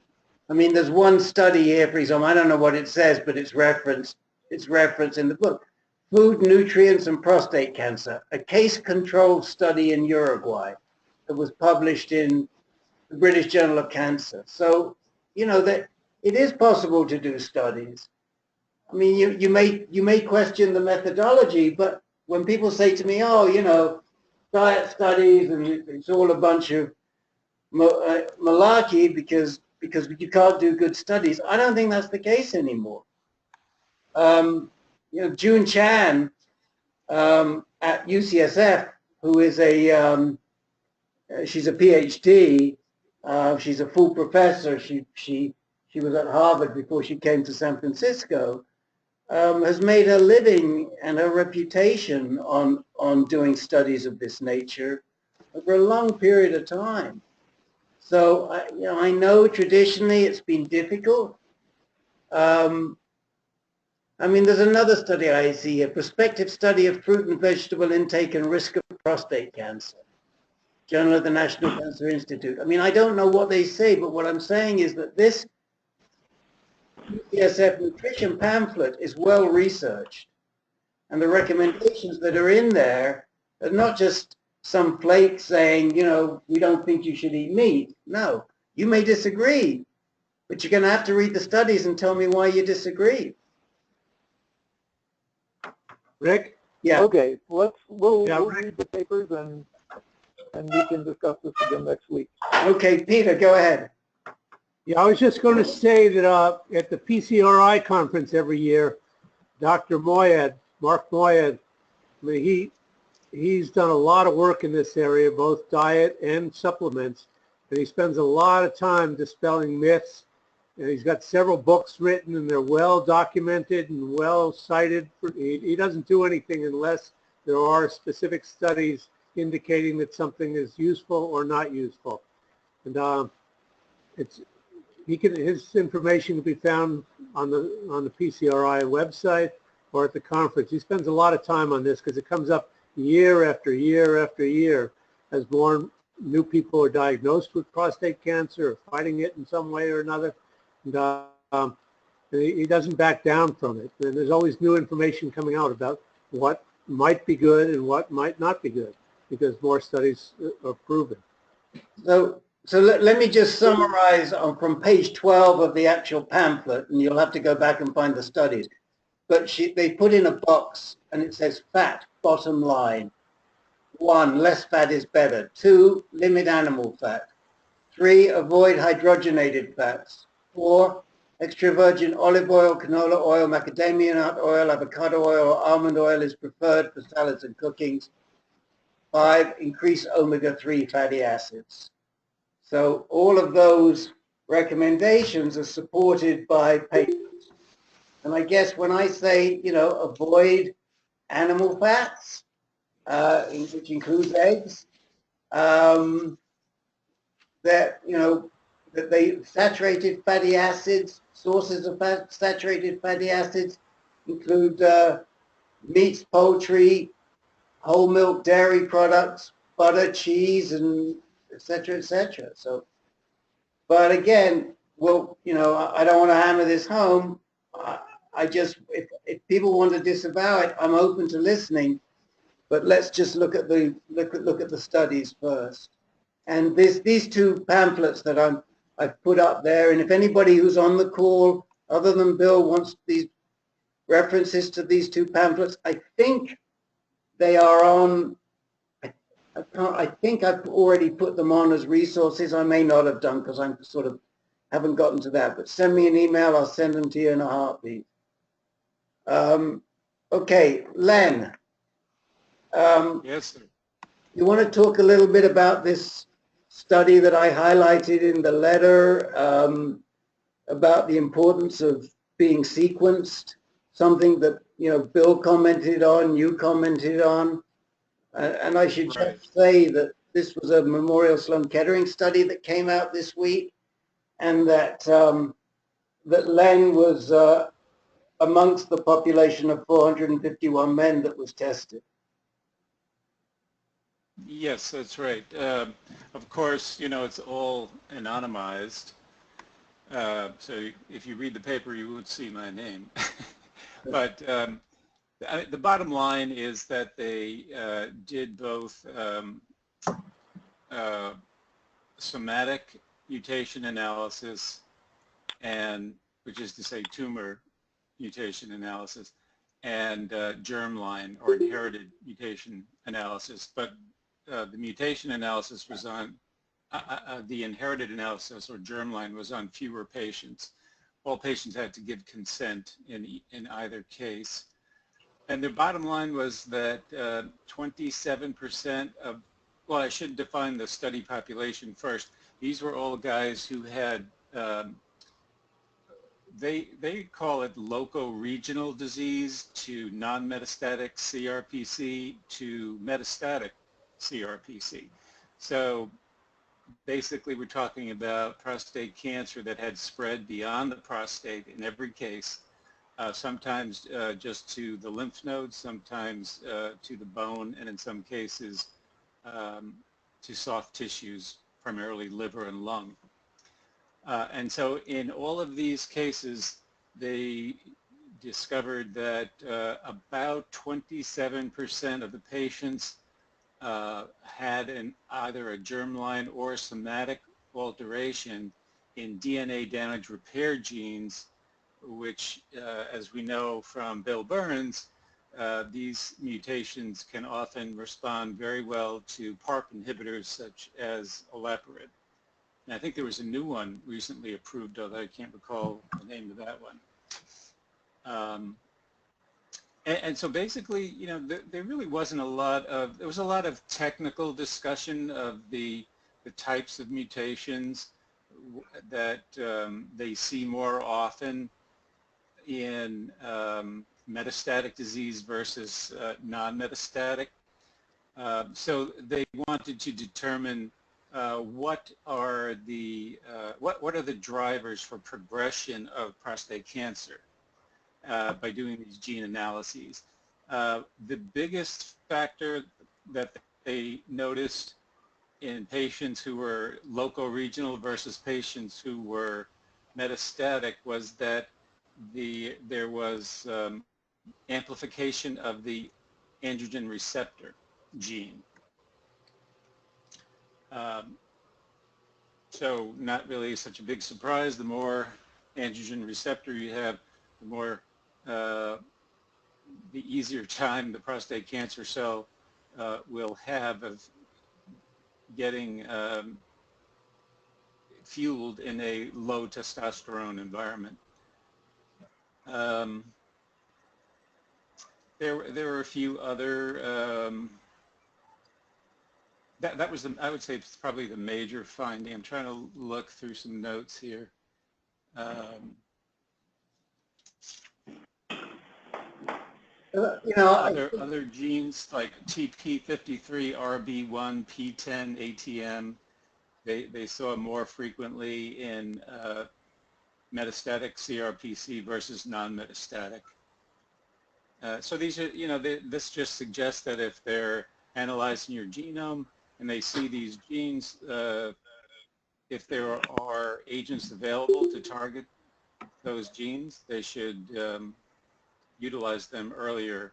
I mean, there's one study here, for example, I don't know what it says, but it's referenced in the book. Food, Nutrients, and Prostate Cancer, a case-controlled study in Uruguay that was published in the British Journal of Cancer. So, that it is possible to do studies. I mean, you may question the methodology, but when people say to me, diet studies, and it's all a bunch of malarkey because you can't do good studies, I don't think that's the case anymore. June Chan at UCSF, who is she's a PhD, she's a full professor. She was at Harvard before she came to San Francisco. Has made her living and her reputation on doing studies of this nature over a long period of time. So, I know traditionally it's been difficult. I mean, there's another study I see, a prospective study of fruit and vegetable intake and risk of prostate cancer, Journal of the National Cancer Institute. I mean, I don't know what they say, but what I'm saying is that this UCSF nutrition pamphlet is well researched, and the recommendations that are in there are not just some flake saying, you know, we don't think you should eat meat. No, you may disagree, but you're going to have to read the studies and tell me why you disagree. Rick? Yeah. Okay, we'll Rick. read the papers and we can discuss this again next week. Okay, Peter, go ahead. Yeah, I was just going to say that at the PCRI conference every year, Dr. Moyed, Mark Moyed, I mean, he's done a lot of work in this area, both diet and supplements, and he spends a lot of time dispelling myths. And he's got several books written, and they're well documented and well cited. He doesn't do anything unless there are specific studies indicating that something is useful or not useful. And his information can be found on the PCRI website or at the conference. He spends a lot of time on this because it comes up year after year after year as more new people are diagnosed with prostate cancer or fighting it in some way or another. And he doesn't back down from it. And there's always new information coming out about what might be good and what might not be good because more studies are proven. So let me just summarize from page 12 of the actual pamphlet, and you'll have to go back and find the studies. But they put in a box, and it says fat, bottom line. 1, less fat is better. 2, limit animal fat. 3, avoid hydrogenated fats. 4, extra virgin olive oil, canola oil, macadamia nut oil, avocado oil, or almond oil is preferred for salads and cookings. 5, increase omega-3 fatty acids. So all of those recommendations are supported by papers. And I guess when I say, you know, avoid animal fats, which includes eggs, that, you know, that they saturated fatty acids, sources of saturated fatty acids include meats, poultry, whole milk dairy products, butter, cheese, and et cetera, et cetera. So, but again, well, you know, I don't want to hammer this home. I just, if people want to disavow it, I'm open to listening. But let's just look at the studies first. And these two pamphlets that I've put up there, and if anybody who's on the call other than Bill wants these references to these two pamphlets, I think they are on. I think I've already put them on as resources. I may not have done because I'm sort of haven't gotten to that. But send me an email. I'll send them to you in a heartbeat. Okay, Len. Yes, sir. You want to talk a little bit about this study that I highlighted in the letter about the importance of being sequenced, something that, you know, Bill commented on, you commented on. And I should just say that this was a Memorial Sloan Kettering study that came out this week, and that that Len was amongst the population of 451 men that was tested. Yes, that's right. Of course, you know, it's all anonymized. So if you read the paper, you would see my name. But the bottom line is that they did both somatic mutation analysis, and which is to say tumor mutation analysis, and germline or inherited mutation analysis. But the mutation analysis was on, the inherited analysis or germline was on fewer patients. All patients had to give consent in either case. And the bottom line was that 27% of, well, I should define the study population first. These were all guys who had, they call it loco-regional disease to non-metastatic CRPC to metastatic CRPC. So basically we're talking about prostate cancer that had spread beyond the prostate in every case, sometimes just to the lymph nodes, sometimes to the bone, and in some cases to soft tissues, primarily liver and lung. And so in all of these cases, they discovered that about 27% of the patients had either a germline or somatic alteration in DNA damage repair genes, which, as we know from Bill Burns, these mutations can often respond very well to PARP inhibitors such as olaparib. And I think there was a new one recently approved, although I can't recall the name of that one. And so basically, you know, there really wasn't a lot of, there was a lot of technical discussion of the types of mutations that they see more often in metastatic disease versus non-metastatic. So they wanted to determine what are the drivers for progression of prostate cancer by doing these gene analyses. The biggest factor that they noticed in patients who were loco-regional versus patients who were metastatic was that there was amplification of the androgen receptor gene. So not really such a big surprise. The more androgen receptor you have, the more the easier time the prostate cancer cell will have of getting fueled in a low testosterone environment. There were a few other, that was, I would say it's probably the major finding. I'm trying to look through some notes here. You know, other genes like TP53, RB1, P10, ATM, they saw more frequently in metastatic CRPC versus non-metastatic. So these are, you know, this just suggests that if they're analyzing your genome and they see these genes, if there are agents available to target those genes, they should utilize them earlier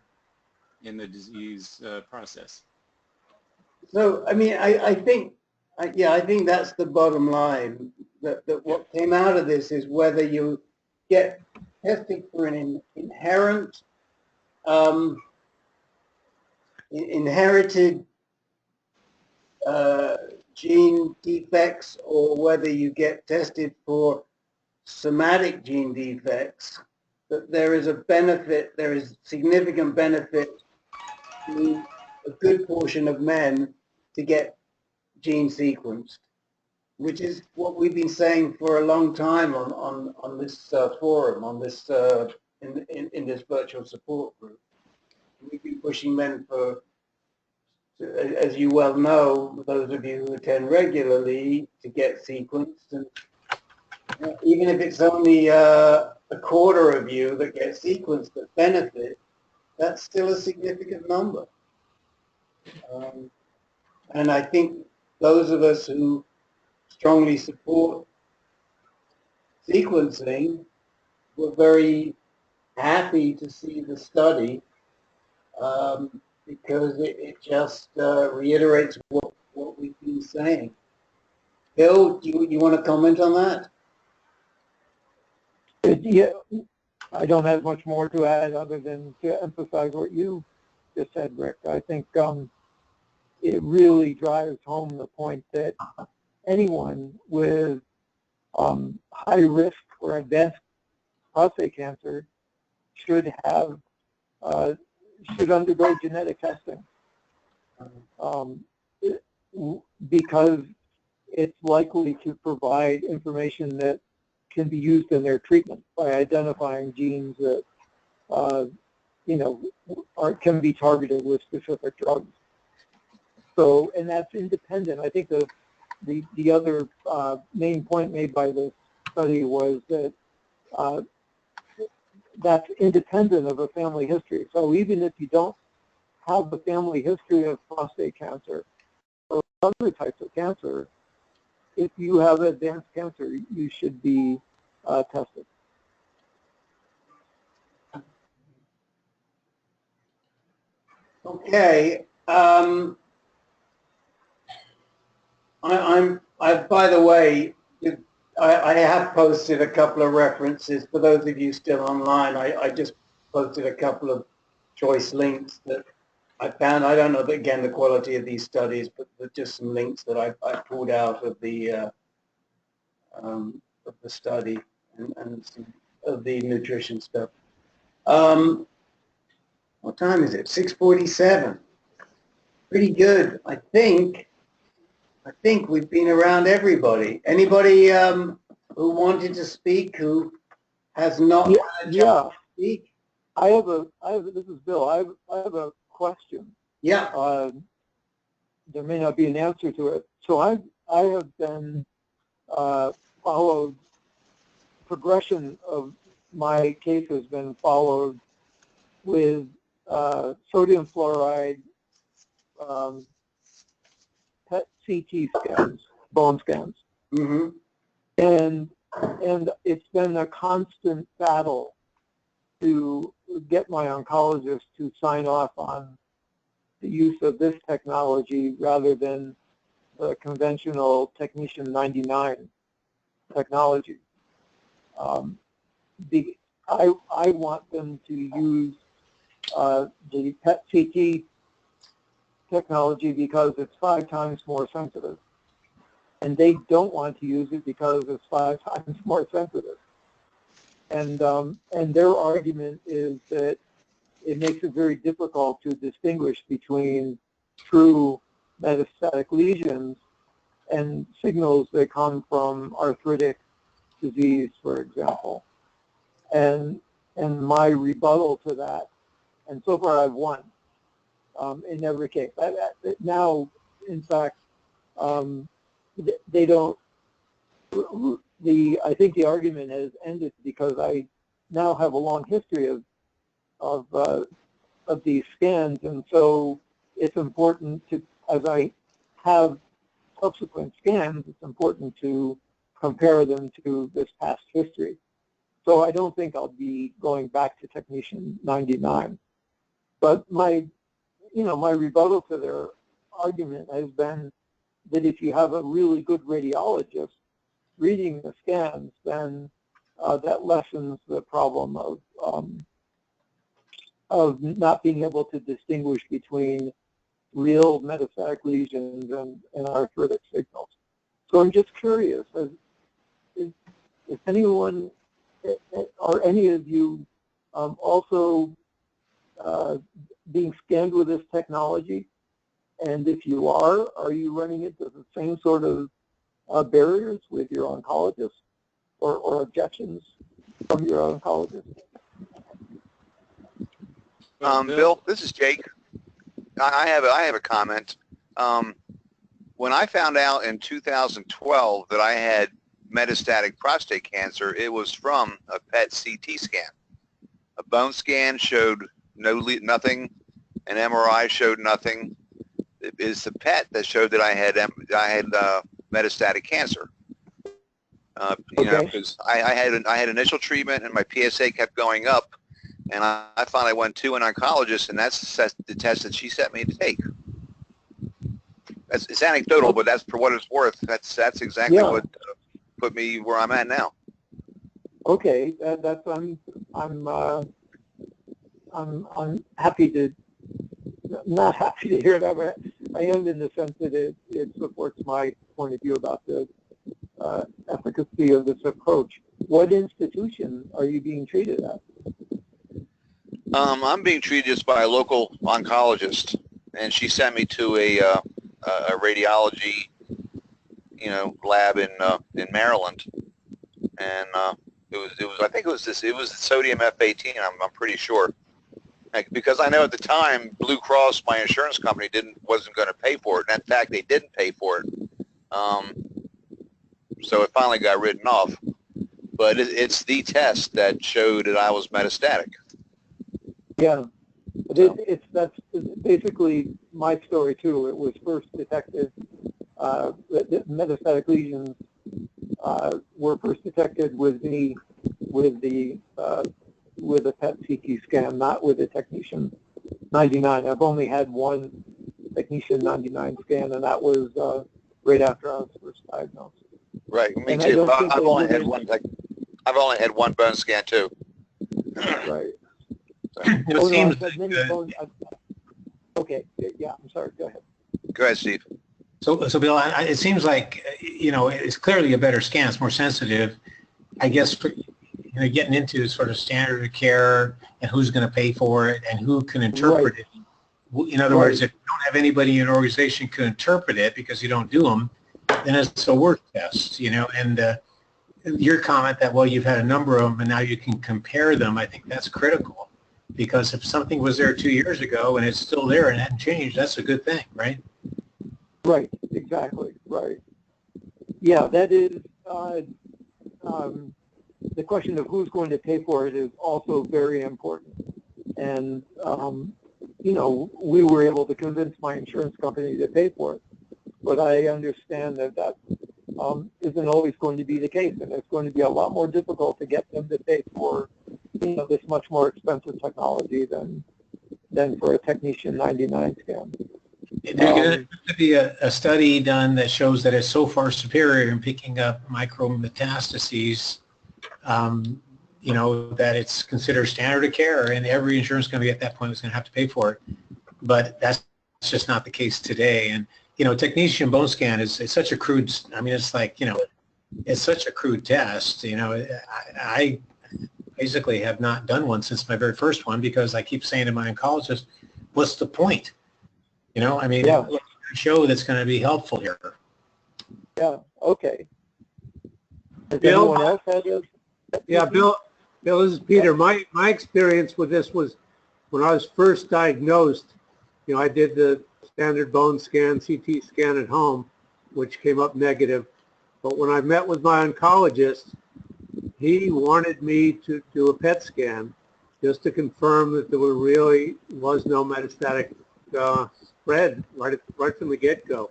in the disease process. so, I mean, I think, yeah, I think that's the bottom line, that what came out of this is whether you get tested for an inherent, inherited gene defects, or whether you get tested for somatic gene defects, that there is a benefit, there is significant benefit to a good portion of men to get gene sequenced, which is what we've been saying for a long time on this forum, on this in this virtual support group. We've been pushing men for, as you well know, those of you who attend regularly, to get sequenced. And even if it's only a quarter of you that get sequenced that benefit, that's still a significant number. And I think those of us who strongly support sequencing were very happy to see the study, because it just reiterates what we've been saying. Bill, do you want to comment on that? Yeah, I don't have much more to add other than to emphasize what you just said, Rick. I think it really drives home the point that anyone with high risk for advanced prostate cancer should have should undergo genetic testing, because it's likely to provide information that can be used in their treatment by identifying genes that you know can be targeted with specific drugs. So, and that's independent. I think the other main point made by this study was that that's independent of a family history. So even if you don't have a family history of prostate cancer or other types of cancer, if you have advanced cancer, you should be tested. Okay. By the way, I have posted a couple of references for those of you still online. I just posted a couple of choice links that I found. I don't know, again, the quality of these studies, but just some links that I pulled out of the study and some of the nutrition stuff. What time is it? 6:47. Pretty good. I think we've been around everybody. Anybody who wanted to speak who has not had a chance to speak? I have this is Bill. I have a question. Yeah. There may not be an answer to it. So I have been followed, progression of my case has been followed with sodium fluoride PET CT scans, bone scans. Mm-hmm. And it's been a constant battle to get my oncologist to sign off on the use of this technology rather than the conventional technetium 99 technology. I want them to use the PET CT technology because it's 5 times more sensitive. And they don't want to use it because it's 5 times more sensitive. And their argument is that it makes it very difficult to distinguish between true metastatic lesions and signals that come from arthritic disease, for example. And my rebuttal to that, and so far I've won in every case. Now, in fact, they don't. I think the argument has ended because I now have a long history of these scans, and so it's important to, as I have subsequent scans, it's important to compare them to this past history. So I don't think I'll be going back to technetium 99. But my rebuttal to their argument has been that if you have a really good radiologist reading the scans, then that lessens the problem of not being able to distinguish between real metastatic lesions and arthritic signals. So I'm just curious, if anyone or any of you also being scanned with this technology? And if you are you running into the same sort of barriers with your oncologist or objections from your oncologist? Bill, this is Jake. I have a comment. When I found out in 2012 that I had metastatic prostate cancer, it was from a PET CT scan. A bone scan showed nothing. An MRI showed nothing. It is the PET that showed that I had metastatic cancer. You know, because I had initial treatment and my PSA kept going up, and I finally went to an oncologist, and that's the test that she sent me to take. It's anecdotal, but that's for what it's worth. That's exactly what put me where I'm at now. Okay, I'm happy to, not happy to hear that, but I am in the sense that it supports my point of view about the efficacy of this approach. What institution are you being treated at? I'm being treated just by a local oncologist, and she sent me to a radiology, lab in Maryland, and I think it was sodium F18. I'm pretty sure, because I know at the time Blue Cross, my insurance company, wasn't going to pay for it, and in fact they didn't pay for it. So it finally got written off. But it's the test that showed that I was metastatic. Yeah, that's basically my story too. It was first detected, metastatic lesions were first detected with a PET CT scan, not with a technetium 99. I've only had one technetium 99 scan, and that was right after I was first diagnosed. Right, me And I too. don't think I've they only did had it- one. I've only had one bone scan too. Right. It Oh, no, seems I've had many like, okay, yeah, I'm sorry, go ahead. Go ahead, Steve. so Bill, it seems like, it's clearly a better scan. It's more sensitive. I guess, getting into sort of standard of care and who's going to pay for it and who can interpret it. In other words, if you don't have anybody in your organization can interpret it because you don't do them, then it's a work test, and your comment that, well, you've had a number of them and now you can compare them, I think that's critical. Because if something was there 2 years ago and it's still there and hadn't changed, that's a good thing, right? Right, exactly, right. Yeah, that is, the question of who's going to pay for it is also very important. And, we were able to convince my insurance company to pay for it. But I understand that isn't always going to be the case, and it's going to be a lot more difficult to get them to pay for this much more expensive technology than for a Technician 99 scan. There's going to be a study done that shows that it's so far superior in picking up micrometastases, that it's considered standard of care, and every insurance company at that point is going to have to pay for it. But that's just not the case today. And technician bone scan is such a crude. I mean, it's like it's such a crude test. I basically have not done one since my very first one because I keep saying to my oncologist, "What's the point?" I mean, show that's going to be helpful here. Yeah. Okay. Has Bill? anyone else had this? Yeah, Bill, this is Peter. My experience with this was when I was first diagnosed, I did the standard bone scan, CT scan at home, which came up negative. But when I met with my oncologist, he wanted me to do a PET scan just to confirm that there really was no metastatic spread right from the get-go.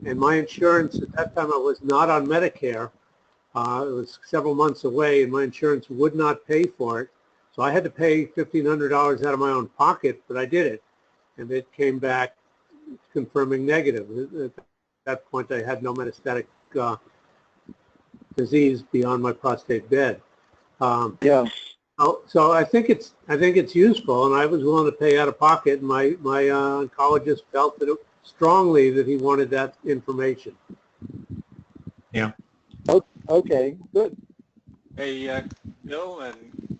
And my insurance, at that time I was not on Medicare. It was several months away, and my insurance would not pay for it. So I had to pay $1,500 out of my own pocket, but I did it. And it came back confirming negative. At that point, I had no metastatic disease beyond my prostate bed. So I think it's useful, and I was willing to pay out of pocket. And my oncologist felt that strongly that he wanted that information. Yeah. Okay, good. Hey, Bill and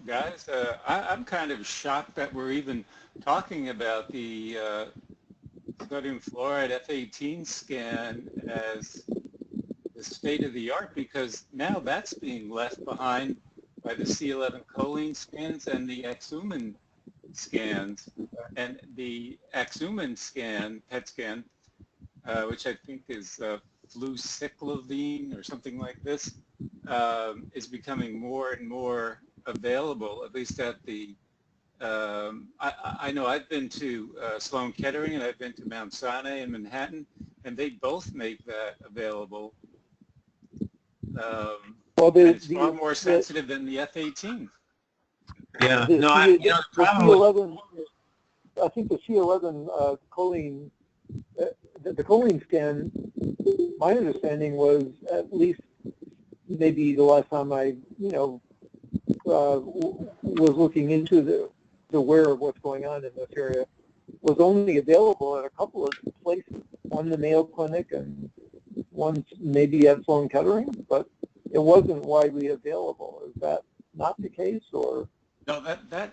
guys, I'm kind of shocked that we're even talking about the sodium fluoride F18 scan as the state of the art, because now that's being left behind by the C11 choline scans and the Axumin scans. And the Axumin scan, PET scan, which I think is flucyclovine or something like this, is becoming more and more available, at least at the, I know I've been to Sloan Kettering and I've been to Mount Sinai in Manhattan, and they both make that available. Well, and it's far more sensitive than the F18. Yeah, the C11, I think the C11 choline, the choline scan, my understanding was, at least maybe the last time I, was looking into the aware of what's going on in this area, was only available at a couple of places, one the Mayo Clinic and one maybe at Sloan Kettering, but it wasn't widely available. Is that not the case, or? No,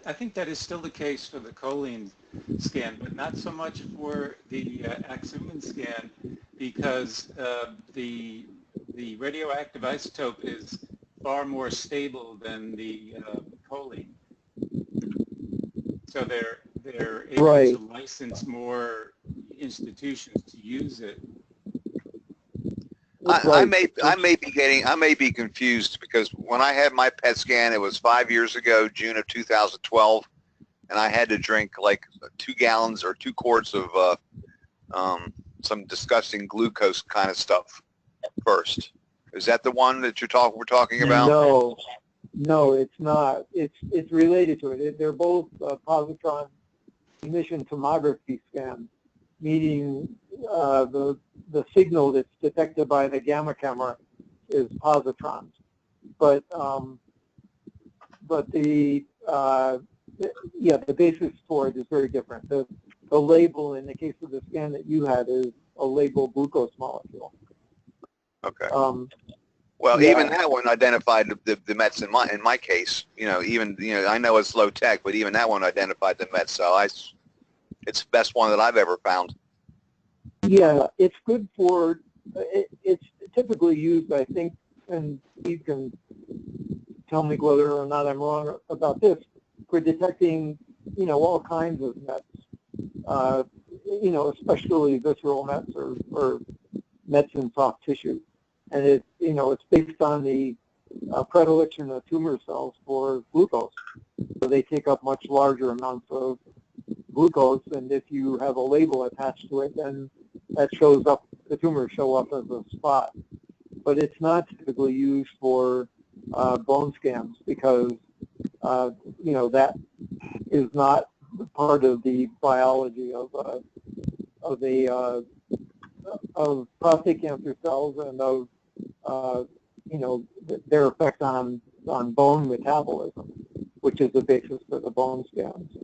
I think that is still the case for the choline scan, but not so much for the Axumin scan, because the radioactive isotope is far more stable than the choline. So they're able to license more institutions to use it. I may be confused, because when I had my PET scan, it was 5 years ago, June of 2012, and I had to drink like 2 gallons or 2 quarts of some disgusting glucose kind of stuff first. Is that the one that we're talking about? No, it's not. It's related to it. They're both positron emission tomography scans. meaning the signal that's detected by the gamma camera is positrons. But the basis for it is very different. The label in the case of the scan that you had is a labeled glucose molecule. Okay. Well, even that one identified the Mets in my case. I know it's low tech, but even that one identified the Mets. So it's the best one that I've ever found. Yeah, it's good for. It's typically used, I think, and you can tell me whether or not I'm wrong about this, for detecting, all kinds of Mets. Especially visceral Mets or Mets in soft tissue. And it's based on the predilection of tumor cells for glucose. So they take up much larger amounts of glucose, and if you have a label attached to it, then that shows up, the tumors show up as a spot. But it's not typically used for bone scans because, that is not part of the biology of prostate cancer cells and of their effect on bone metabolism, which is the basis for the bone scans.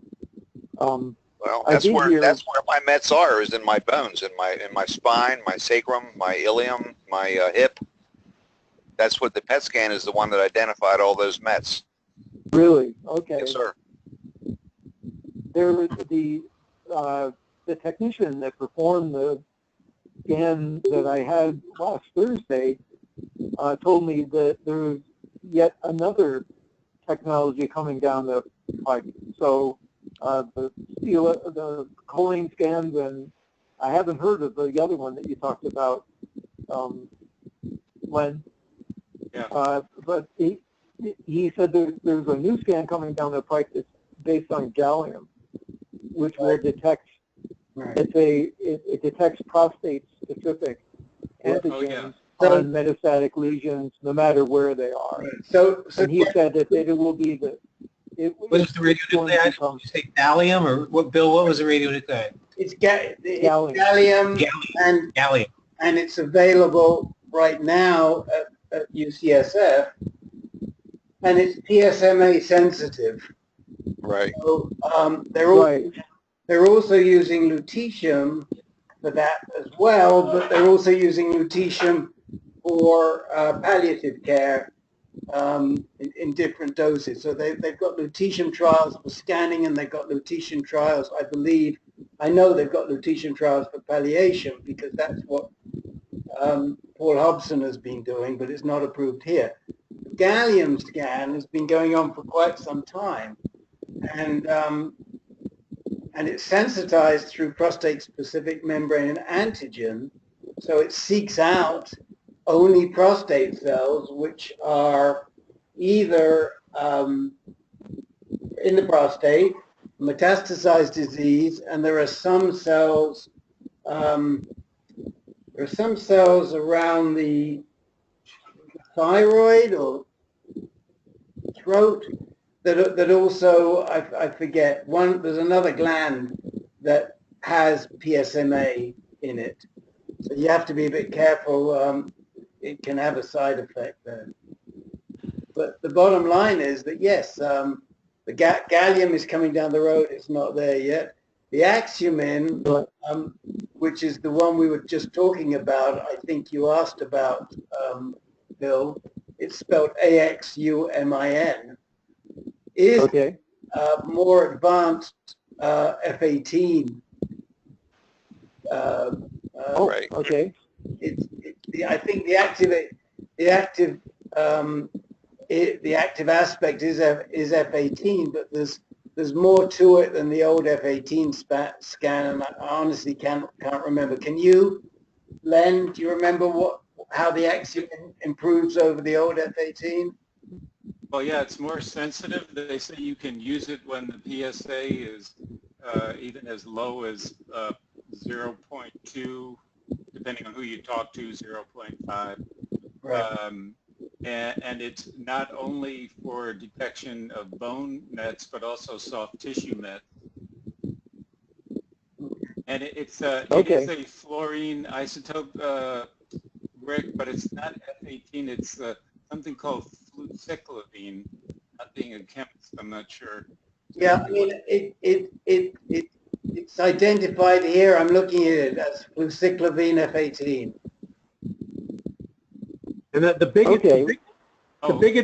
Well, that's where my Mets are, is in my bones, in my spine, my sacrum, my ilium, my hip. That's what the PET scan is, the one that identified all those Mets. Really? Okay. Yes, sir. There was the technician that performed the scan that I had last Thursday told me that there's yet another technology coming down the pipe. So the choline scans, and I haven't heard of the other one that you talked about, Len. Yeah. But he said there's a new scan coming down the pipe that's based on gallium, which will detect. It detects prostate-specific antigens on metastatic lesions, no matter where they are. And he said that it will be the. What is the radionuclide? Did you say gallium, or what, Bill? What was the radionuclide? It's gallium, and it's available right now at UCSF, and it's PSMA sensitive. Right. So they're also using lutetium for that as well, but they're also using lutetium for palliative care in different doses. So they've got lutetium trials for scanning, and they've got lutetium trials, I know they've got lutetium trials for palliation, because that's what Paul Hobson has been doing, but it's not approved here. The gallium scan has been going on for quite some time, and it's sensitized through prostate-specific membrane antigen, so it seeks out only prostate cells, which are either in the prostate, metastasized disease, and there are some cells around the thyroid or throat that also, I forget, there's another gland that has PSMA in it. So you have to be a bit careful. It can have a side effect there. But the bottom line is that, yes, the gallium is coming down the road. It's not there yet. The Axumin, which is the one we were just talking about, I think you asked about, Bill, it's spelled AXUMIN, is more advanced F-18. I think the active aspect is F-18, but there's more to it than the old F-18 scan, and I honestly can't remember. Can you, Len? Do you remember how the Axumin improves over the old F-18? Well, yeah, it's more sensitive. They say you can use it when the PSA is even as low as 0.2, depending on who you talk to, 0.5. Right. And it's not only for detection of bone mets, but also soft tissue mets. And it is Okay. a fluorine isotope, Rick, but it's not F18. It's something called flucyclovine. Not being a chemist, I'm not sure. Yeah, I mean, it's identified here. I'm looking at it as flucyclovine F18. And the big, Okay. the big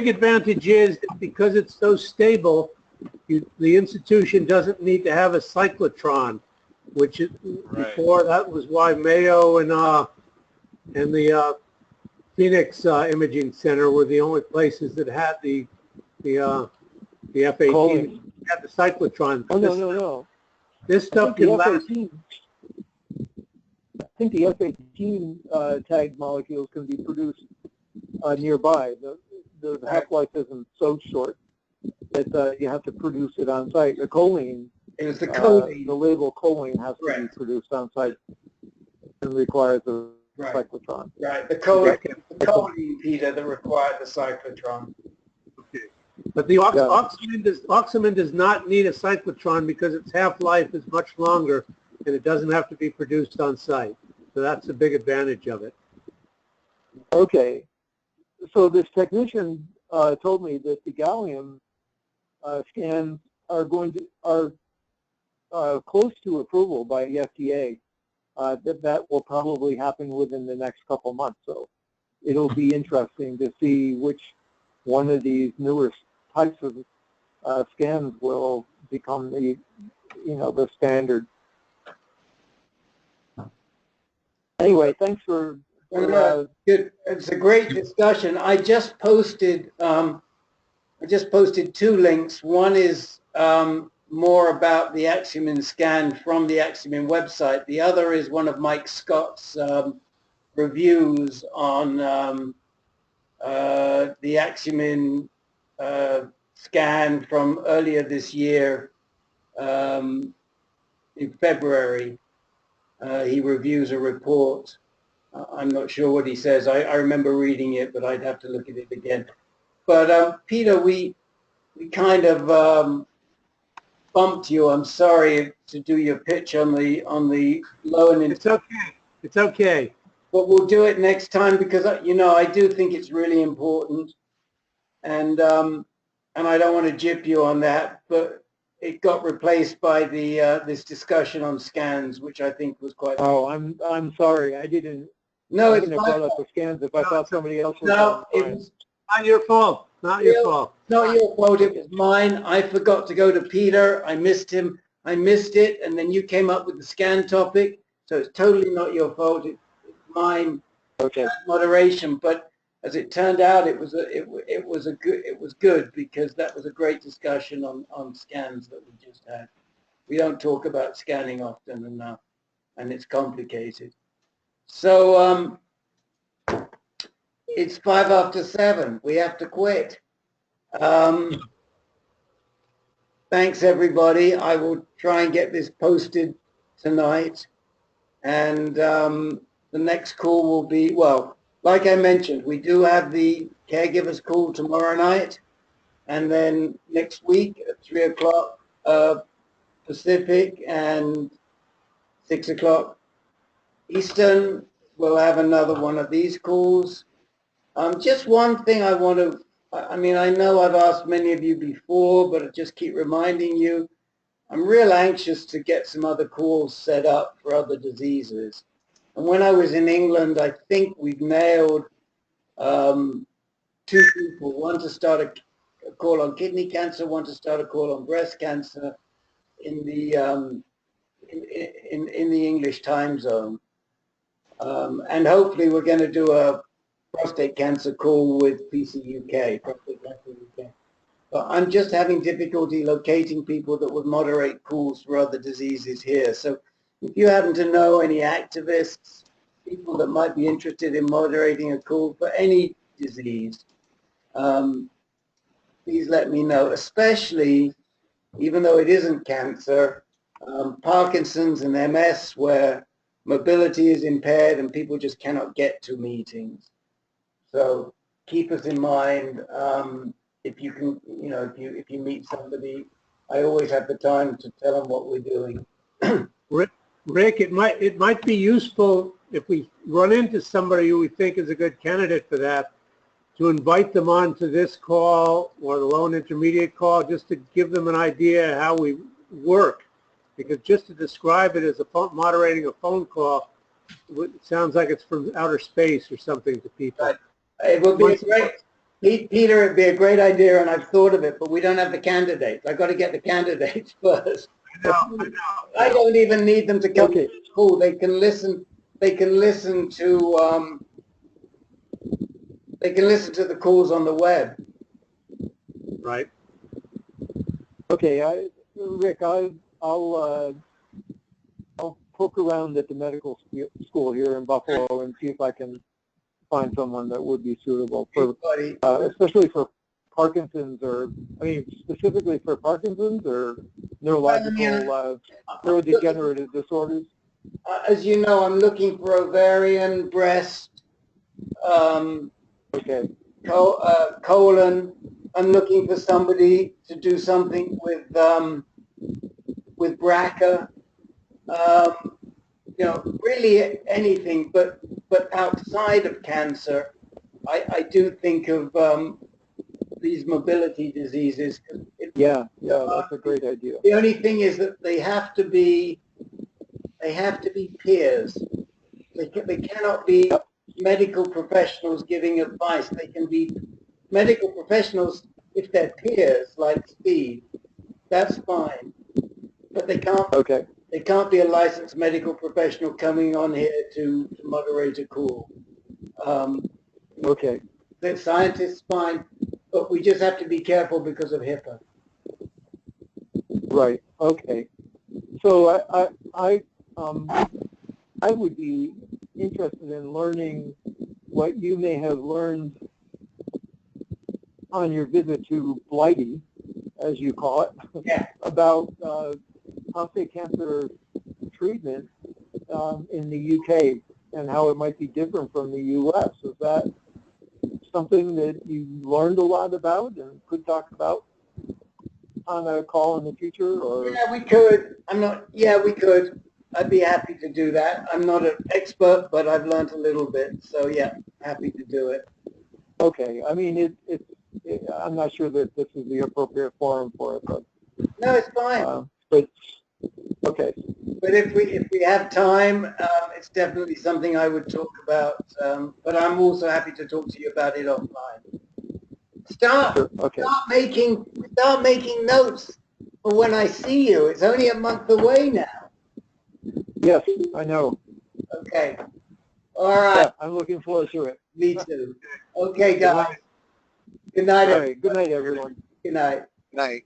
advantage is because it's so stable, the institution doesn't need to have a cyclotron, which is, before that was why Mayo and the Phoenix Imaging Center were the only places that had the F-18 Colon. had the cyclotron. Oh, no. This stuff can last. I think the F-18 tag molecules can be produced nearby. The half-life isn't so short that you have to produce it on site. The choline, It's the choline. the label choline has to be produced on site and requires a cyclotron. Right, the choline, Peter, that required the cyclotron. Okay. But the oxymin does not need a cyclotron because its half-life is much longer and it doesn't have to be produced on site. So that's a big advantage of it. Okay. So this technician told me that the gallium scans are close to approval by the FDA. That will probably happen within the next couple months. So it'll be interesting to see which one of these newer types of scans will become the standard. Anyway, thanks for good. It's a great discussion. I just posted 2 links. One is more about the Axiomin scan from the Axiomin website. The other is one of Mike Scott's reviews on the Axiomin scan from earlier this year in February. He reviews a report. I'm not sure what he says. I remember reading it, but I'd have to look at it again. But Peter, we kind of bumped you. I'm sorry to do your pitch on the low and. It's okay. It's okay. But we'll do it next time because I do think it's really important, and I don't want to jip you on that, but it got replaced by the this discussion on scans, which I think was quite. Oh, I'm sorry. I didn't. No, it's not brought up the scans if I thought somebody else was. No, it was not your fault. Not your fault. Not your fault. It was mine. I forgot to go to Peter. I missed him. I missed it, and then you came up with the scan topic. So it's totally not your fault. It's mine. Okay. Moderation, but as it turned out, it was good because that was a great discussion on scans that we just had. We don't talk about scanning often enough, and it's complicated. So it's 7:05. We have to quit. Thanks everybody. I will try and get this posted tonight, and the next call will be, well, like I mentioned, we do have the caregivers call tomorrow night, and then next week at 3 o'clock Pacific and 6 o'clock Eastern, we'll have another one of these calls. Just one thing I want to, I mean, I know I've asked many of you before, but I just keep reminding you, I'm real anxious to get some other calls set up for other diseases. And when I was in England, I think we've nailed 2 people, one to start a call on kidney cancer, one to start a call on breast cancer in the in the English time zone. And hopefully we're going to do a prostate cancer call with PCUK, Prostate Cancer UK. But I'm just having difficulty locating people that would moderate calls for other diseases here. So if you happen to know any activists, people that might be interested in moderating a call for any disease, please let me know, especially, even though it isn't cancer, Parkinson's and MS, where mobility is impaired and people just cannot get to meetings. So keep us in mind. If you can, if you meet somebody, I always have the time to tell them what we're doing. Rick, it might be useful if we run into somebody who we think is a good candidate for that, to invite them on to this call or the low and intermediate call, just to give them an idea how we work. Because just to describe it as moderating a phone call, it sounds like it's from outer space or something to people. Right. It would be Peter, it'd be a great idea, and I've thought of it, but we don't have the candidates. I've got to get the candidates first. I don't even need them to come to school. They can listen. They can listen to. They can listen to the calls on the web. Right. Okay, Rick, I'll poke around at the medical school here in Buffalo and see if I can find someone that would be suitable for, especially for Parkinson's, or I mean specifically for Parkinson's or neurological neurodegenerative disorders. As you know, I'm looking for ovarian, breast, colon. I'm looking for somebody to do something with BRCA. You know, really anything, but outside of cancer, I do think of these mobility diseases. Yeah, that's a great idea. The only thing is that they have to be peers. They cannot be medical professionals giving advice. They can be medical professionals if they're peers, like Steve. That's fine, but they can't. Okay. They can't be a licensed medical professional coming on here to moderate a call. Okay. The scientists, fine, but we just have to be careful because of HIPAA. Right. Okay. So I would be interested in learning what you may have learned on your visit to Blighty, as you call it, about prostate cancer treatment in the UK and how it might be different from the US. Is that something that you learned a lot about and could talk about on a call in the future? Or yeah, we could. We could. I'd be happy to do that. I'm not an expert, but I've learned a little bit. So yeah, happy to do it. Okay. I mean, I'm not sure that this is the appropriate forum for it, but no, it's fine. But okay. But if we have time, it's definitely something I would talk about. But I'm also happy to talk to you about it offline. Start making notes for when I see you. It's only a month away now. Yes, I know. Okay. All right. Yeah, I'm looking forward to it. Me too. Okay, guys. Good night. All right. Good night, everyone. Good night. Night.